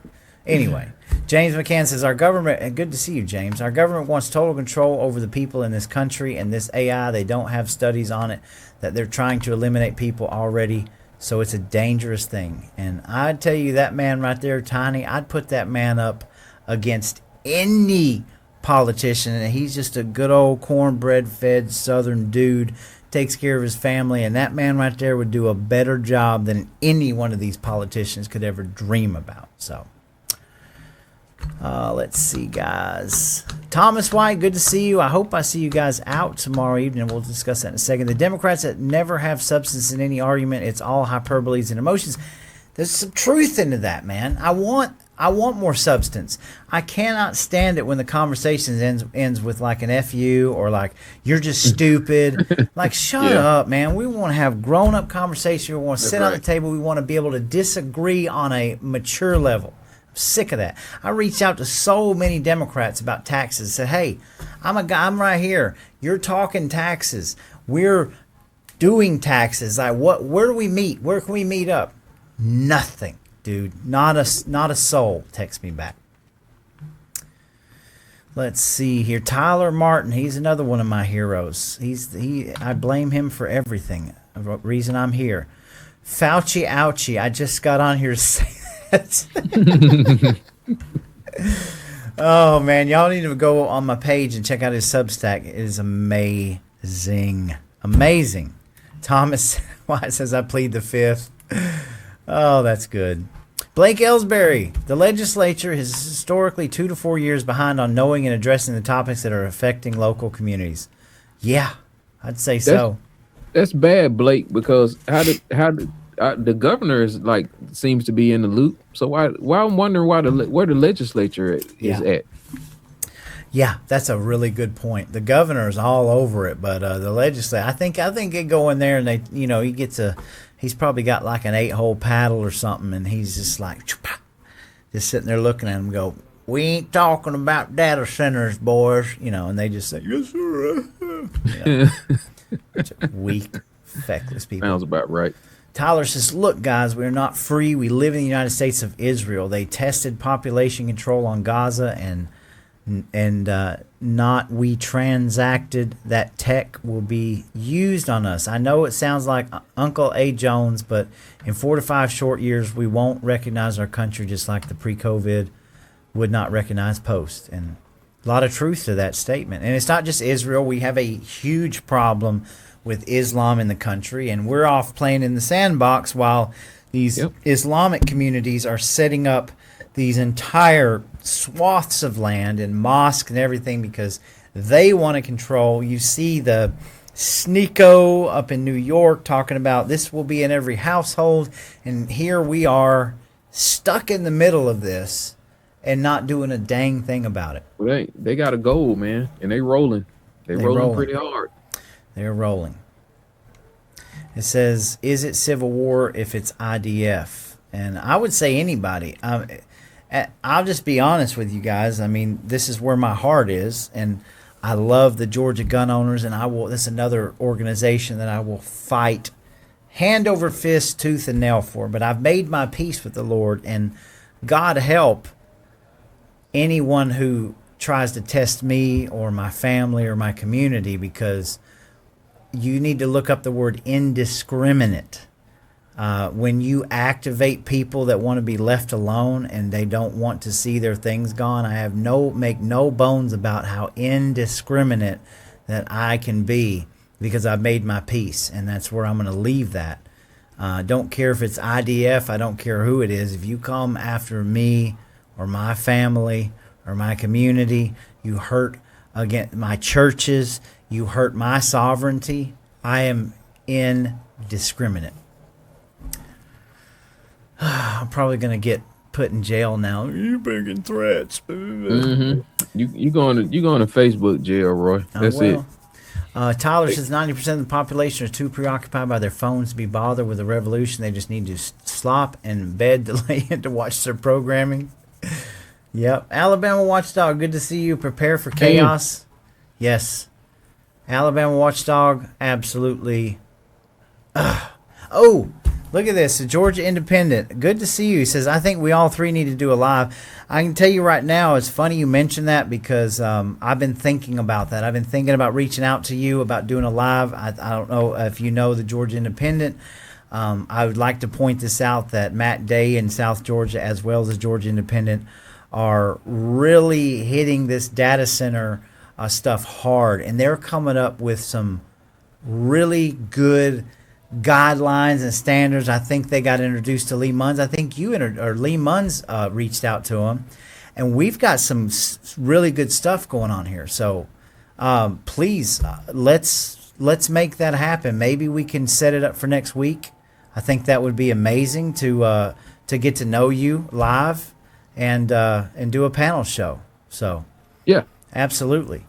Anyway, James McCann says, our government, and good to see you, James. Our government wants total control over the people in this country and this AI. They don't have studies on it, that they're trying to eliminate people already. So it's a dangerous thing. And I'd tell you, that man right there, Tiny, I'd put that man up against any politician. And he's just a good old cornbread fed Southern dude, takes care of his family. And that man right there would do a better job than any one of these politicians could ever dream about. So let's see, guys. Thomas White, good to see you. I hope I see you guys out tomorrow evening. We'll discuss that in a second. The Democrats that never have substance in any argument, it's all hyperboles and emotions. There's some truth into that, man. I want more substance. I cannot stand it when the conversation ends with like an FU or like, you're just stupid. Like, shut up, man. We want to have grown-up conversation. We want to sit on the table. We want to be able to disagree on a mature level. Sick of that. I reached out to so many Democrats about taxes. Said, hey, I'm right here. You're talking taxes. We're doing taxes. Where do we meet? Where can we meet up? Nothing, dude. Not a soul texts me back. Let's see here. Tyler Martin. He's another one of my heroes. I blame him for everything. The reason I'm here. Fauci ouchie. I just got on here to say that. Oh man, y'all need to go on my page and check out his Substack. It is amazing. Thomas White says, I plead the fifth. Oh, that's good. Blake Ellsbury, the legislature is historically 2 to 4 years behind on knowing and addressing the topics that are affecting local communities. Yeah, I'd say so. That's bad, Blake, because how did the governor is seems to be in the loop. So why I'm wondering where the legislature is at. Yeah, that's a really good point. The governor's all over it, but the legislature, I think they go in there and they, he's probably got like an 8-hole paddle or something, and he's just like, just sitting there looking at him and go, we ain't talking about data centers, boys, and they just say, yes, sir. Weak, feckless people. Sounds about right. Tyler says, look, guys, we're not free. We live in the United States of Israel. They tested population control on Gaza and not we transacted that tech will be used on us. I know it sounds like Uncle A. Jones, but in 4 to 5 short years, we won't recognize our country just like the pre-COVID would not recognize post. And a lot of truth to that statement. And it's not just Israel. We have a huge problem with Islam in the country, and we're off playing in the sandbox while these Islamic communities are setting up these entire swaths of land and mosques and everything because they want to control. You see the Sneeko up in New York talking about this will be in every household, and here we are stuck in the middle of this and not doing a dang thing about it. Well, they got a goal, man, and they rolling. They rolling pretty hard. They're rolling. It says, is it civil war if it's IDF? And I would say anybody. I'll just be honest with you guys. I mean, this is where my heart is, and I love the Georgia gun owners, and that's another organization that I will fight hand over fist, tooth and nail for. But I've made my peace with the Lord, and God help anyone who tries to test me or my family or my community, because you need to look up the word indiscriminate. When you activate people that want to be left alone and they don't want to see their things gone, I make no bones about how indiscriminate that I can be, because I've made my peace, and that's where I'm going to leave that. Don't care if it's IDF. I don't care who it is. If you come after me or my family or my community, you hurt against my churches, you hurt my sovereignty, I am indiscriminate. I'm probably going to get put in jail now. You're making threats. Mm-hmm. You going to Facebook jail, Roy. That's it. Tyler says 90% of the population are too preoccupied by their phones to be bothered with the revolution. They just need to slop in bed to lay in to watch their programming. Yep. Alabama Watchdog, good to see you. Prepare for chaos. Yes. Alabama Watchdog, absolutely. Oh, look at this. The Georgia Independent. Good to see you. He says, I think we all three need to do a live. I can tell you right now, it's funny you mentioned that, because I've been thinking about that. I've been thinking about reaching out to you about doing a live. I don't know if you know the Georgia Independent. I would like to point this out, that Matt Day in South Georgia, as well as the Georgia Independent, are really hitting this data center stuff hard. And they're coming up with some really good guidelines and standards. I think they got introduced to Lee Munns. I think Lee Munns reached out to him, and we've got some really good stuff going on here. So please, let's make that happen. Maybe we can set it up for next week. I think that would be amazing to get to know you live and do a panel show. So yeah, absolutely.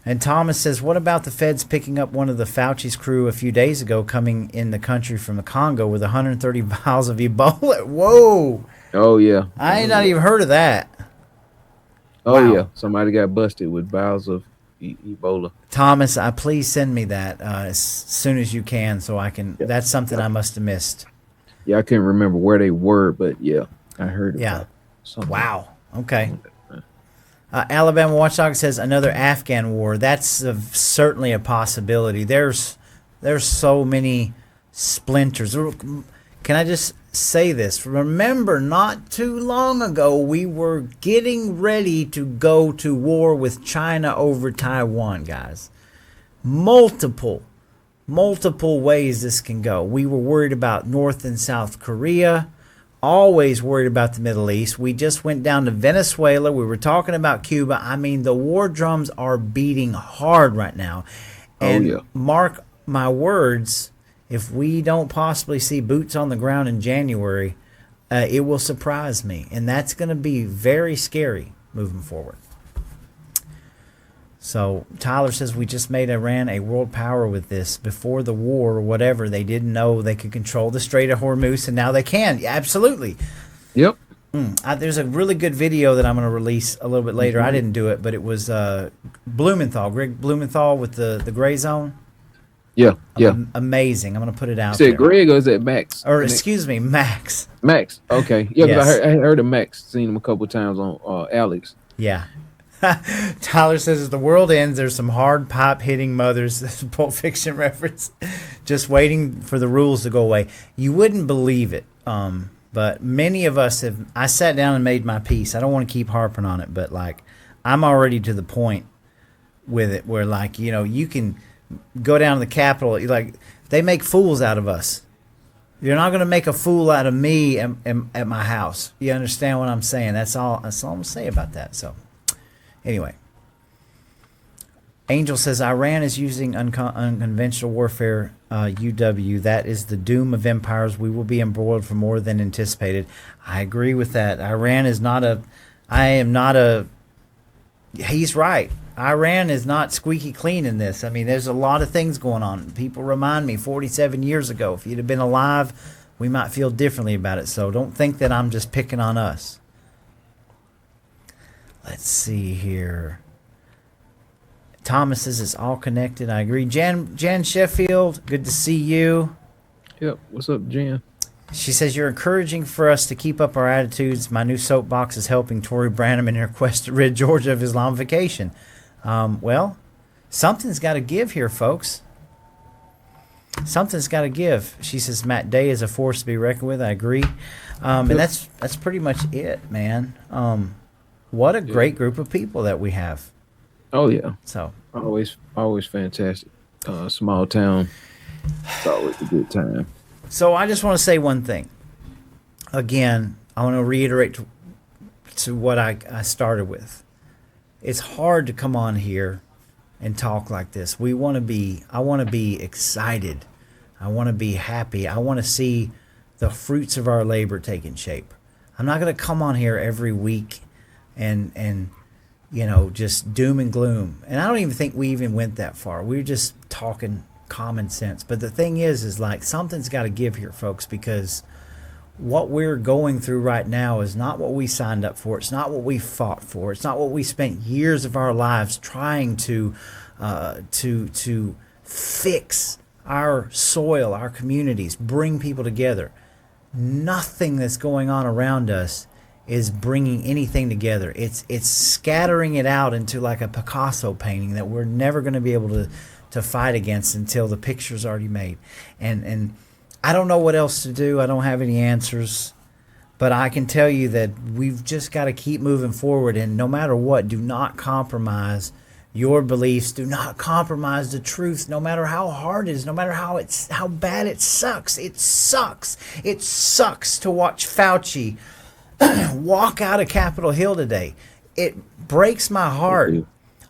And Thomas says, what about the feds picking up one of the Fauci's crew a few days ago coming in the country from the Congo with 130 vials of Ebola? Whoa. Oh, yeah. I ain't not even heard of that. Oh, wow. Yeah. Somebody got busted with vials of Ebola. Thomas, please send me that as soon as you can, so I can. Yeah. That's something I must have missed. Yeah, I can't remember where they were, but yeah, I heard about something. Wow. Okay. Alabama Watchdog says another Afghan war. That's certainly a possibility. There's so many splinters. Can I just say this? Remember, not too long ago, we were getting ready to go to war with China over Taiwan, guys. Multiple ways this can go. We were worried about North and South Korea. Always worried about the Middle East. We just went down to Venezuela. We were talking about Cuba. I mean, the war drums are beating hard right now. And mark my words, if we don't possibly see boots on the ground in January, it will surprise me. And that's going to be very scary moving forward. So Tyler says we just made Iran a world power with this. Before the war or whatever, they didn't know they could control the Strait of Hormuz, and now they can. Yeah, absolutely. Yep. There's a really good video that I'm going to release a little bit later. I didn't do it, but it was Blumenthal, Greg Blumenthal with the gray zone. Yeah, yeah. Amazing. I'm going to put it out there. Is it Greg or is it Max? Or excuse me, Max. Max. Okay. Yeah, because yes. I heard of Max. Seen him a couple of times on Alex. Yeah. Tyler says, as the world ends, there's some hard pipe hitting mothers. That's a Pulp Fiction reference. Just waiting for the rules to go away. You wouldn't believe it. But many of us have. I sat down and made my peace. I don't want to keep harping on it, but like I'm already to the point with it where, like, you know, you can go down to the Capitol. Like, they make fools out of us. You're not going to make a fool out of me at my house. You understand what I'm saying? That's all I'm going to say about that. So. Anyway, Angel says Iran is using unconventional warfare. UW, that is the doom of empires. We will be embroiled for more than anticipated. I agree with that. Iran is not a. I am not a. He's right. Iran is not squeaky clean in this. I mean, there's a lot of things going on. People remind me 47 years ago, if you'd have been alive, we might feel differently about it. So don't think that I'm just picking on us. Let's see here. Thomas says it's all connected. I agree. Jan Sheffield, good to see you. Yep. What's up, Jan? She says you're encouraging for us to keep up our attitudes. My new soapbox is helping Tory Branham in her quest to rid Georgia of Islamification. Well, something's got to give here, folks. Something's got to give. She says Matt Day is a force to be reckoned with. I agree. And that's pretty much it, man. What a great group of people that we have. Oh yeah. So always fantastic. Small town. It's always a good time. So I just want to say one thing. Again, I want to reiterate to what I started with. It's hard to come on here and talk like this. I want to be excited. I want to be happy. I want to see the fruits of our labor taking shape. I'm not going to come on here every week and you know, just doom and gloom. And I don't even think we even went that far. We were just talking common sense. But the thing is like something's got to give here, folks, because what we're going through right now is not what we signed up for. It's not what we fought for. It's not what we spent years of our lives trying to fix our soil, our communities, bring people together. Nothing that's going on around us is bringing anything together. It's scattering it out into like a Picasso painting that we're never going to be able to fight against until the picture's already made. And I don't know what else to do. I don't have any answers. But I can tell you that we've just got to keep moving forward. And no matter what, do not compromise your beliefs. Do not compromise the truth, no matter how hard it is, no matter how bad it sucks. It sucks. It sucks to watch Fauci walk out of Capitol Hill today. It breaks my heart.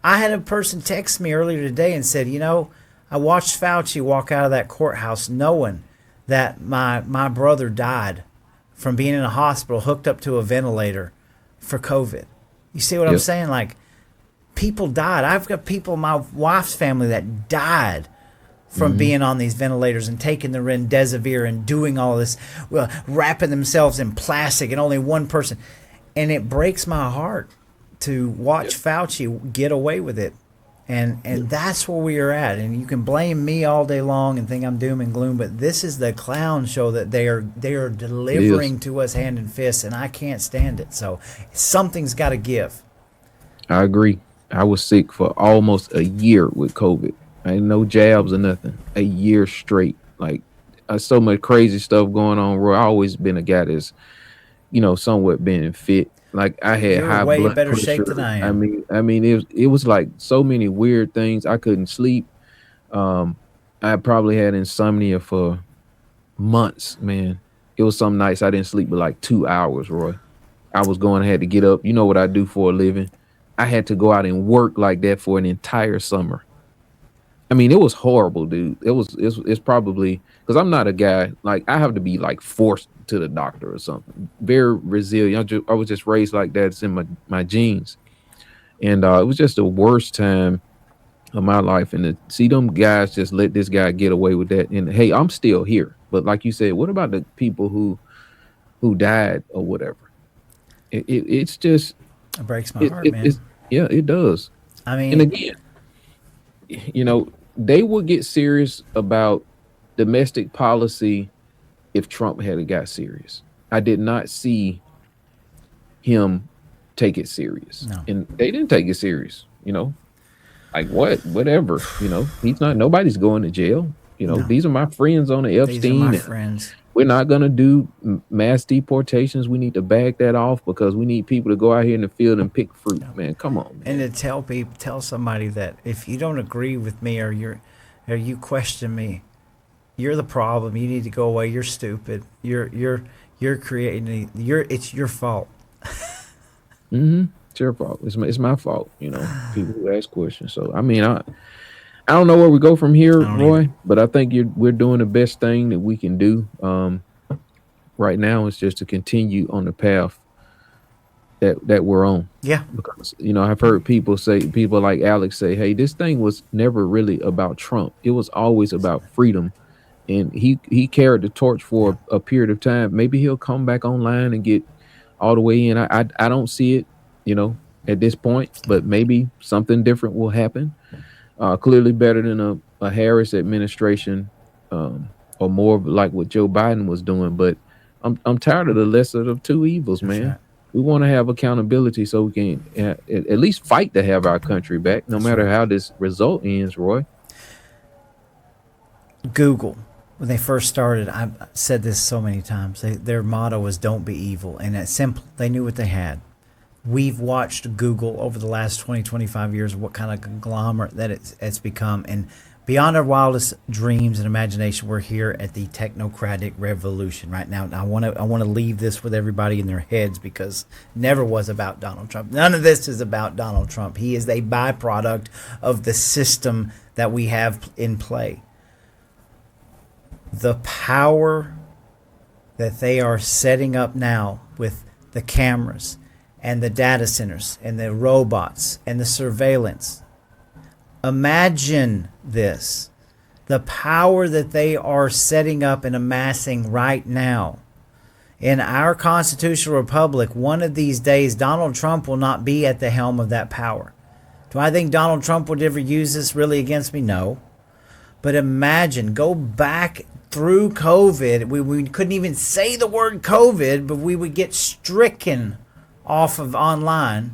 I had a person text me earlier today and said, you know, I watched Fauci walk out of that courthouse knowing that my brother died from being in a hospital hooked up to a ventilator for COVID. You see what I'm saying? Like, people died. I've got people in my wife's family that died from being on these ventilators and taking the remdesivir and doing all this, wrapping themselves in plastic, and only one person. And it breaks my heart to watch Fauci get away with it. And that's where we are at. And you can blame me all day long and think I'm doom and gloom, but this is the clown show that they are delivering to us hand and fist, and I can't stand it. So something's got to give. I agree. I was sick for almost a year with COVID. I ain't no jabs or nothing. A year straight. Like, so much crazy stuff going on. Roy, I always been a guy that's, you know, somewhat been fit. Like, I had high way blood better pressure. shape than I am. I mean, it was like so many weird things. I couldn't sleep. I probably had insomnia for months, man. It was some nights I didn't sleep but like 2 hours, Roy. I had to get up. You know what I do for a living. I had to go out and work like that for an entire summer. I mean, it was horrible, dude. It's probably because I'm not a guy, like, I have to be like forced to the doctor or something. Very resilient. I was just raised like that. It's in my genes. And it was just the worst time of my life. And to see them guys just let this guy get away with that. And hey, I'm still here. But like you said, what about the people who died or whatever? It's just It breaks my heart, man. Yeah, it does. I mean, and again, they would get serious about domestic policy if Trump had got serious. I did not see him take it serious. No. And they didn't take it serious, like whatever, he's not, nobody's going to jail. No. These are my friends on the Epstein. These are my friends. We're not going to do mass deportations. We need to back that off because we need people to go out here in the field and pick fruit. Man, come on, man. And to tell somebody that if you don't agree with me or you question me, you're the problem. You need to go away. You're stupid. You're creating. It's your fault. It's your fault. It's my fault. People who ask questions. So I mean, I don't know where we go from here, Roy, but I think we're doing the best thing that we can do. Right now is just to continue on the path that we're on. Yeah. Because, I've heard people like Alex say, hey, this thing was never really about Trump. It was always about freedom. And he carried the torch for a period of time. Maybe he'll come back online and get all the way in. I don't see it, at this point, but maybe something different will happen. Clearly better than a Harris administration, or more like what Joe Biden was doing. But I'm tired of the lesser of two evils, man. Right. We want to have accountability so we can at least fight to have our country back, no matter how this result ends, Roy. Google, when they first started, I've said this so many times, their motto was "Don't be evil," and it's simple. They knew what they had. We've watched Google over the last 20, 25 years, what kind of conglomerate that it's become. And beyond our wildest dreams and imagination, we're here at the technocratic revolution right now. And I want to leave this with everybody in their heads because it never was about Donald Trump. None of this is about Donald Trump. He is a byproduct of the system that we have in play. The power that they are setting up now with the cameras and the data centers and the robots and the surveillance. Imagine this. The power that they are setting up and amassing right now. In our constitutional republic, one of these days, Donald Trump will not be at the helm of that power. Do I think Donald Trump would ever use this really against me? No. But imagine, go back through COVID. We couldn't even say the word COVID, but we would get stricken off of online.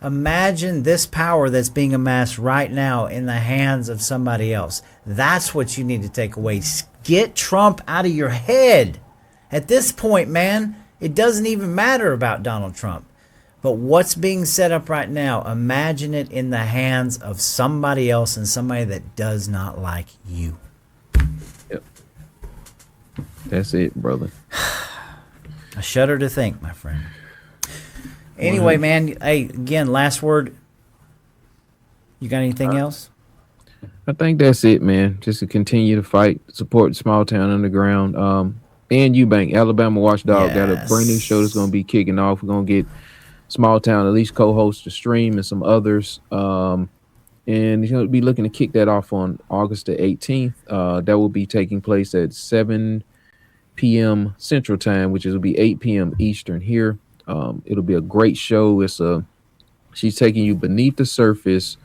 Imagine this power that's being amassed right now in the hands of somebody else. That's what you need to take away. Get Trump out of your head. At this point, man, it doesn't even matter about Donald Trump. But what's being set up right now, imagine it in the hands of somebody else and somebody that does not like you. Yep. That's it, brother. I shudder to think, my friend. Anyway, man, hey, again, last word. You got anything else? I think that's it, man. Just to continue to fight, support Small Town Underground. And Eubank, Alabama Watchdog, got a brand new show that's going to be kicking off. We're going to get Small Town at least co-host the stream and some others. And he's going to be looking to kick that off on August the 18th. That will be taking place at 7 p.m. Central Time, which will be 8 p.m. Eastern here. It'll be a great show. She's taking you beneath the surface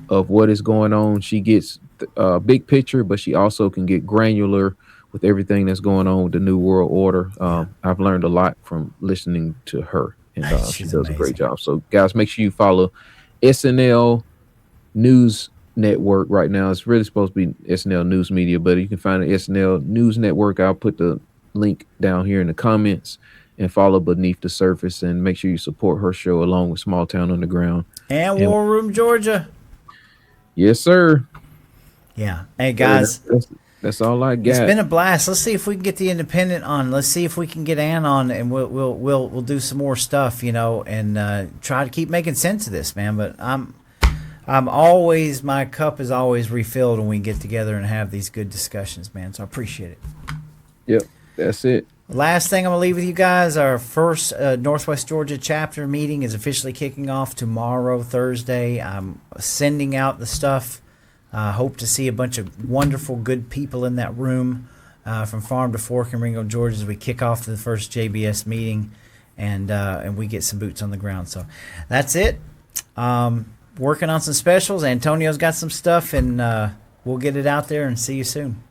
of what is going on. She gets a big picture, but she also can get granular with everything that's going on with the New World Order. I've learned a lot from listening to her, and she does a great job. So, guys, make sure you follow SNL News Network right now. It's really supposed to be SNL News Media, but you can find the SNL News Network. I'll put the link down here in the comments. And follow Beneath the Surface, and make sure you support her show along with Small Town Underground and War Room Georgia. Yes, sir. Yeah. Hey, guys, that's all I got. It's been a blast. Let's see if we can get the Independent on. Let's see if we can get Ann on, and we'll do some more stuff, and try to keep making sense of this, man. But I'm always, my cup is always refilled when we get together and have these good discussions, man. So I appreciate it. Yep, that's it. Last thing I'm going to leave with you guys, our first Northwest Georgia chapter meeting is officially kicking off tomorrow, Thursday. I'm sending out the stuff. Hope to see a bunch of wonderful, good people in that room from Farm to Fork in Ringo, Georgia, as we kick off the first JBS meeting and we get some boots on the ground. So that's it. Working on some specials. Antonio's got some stuff, and we'll get it out there and see you soon.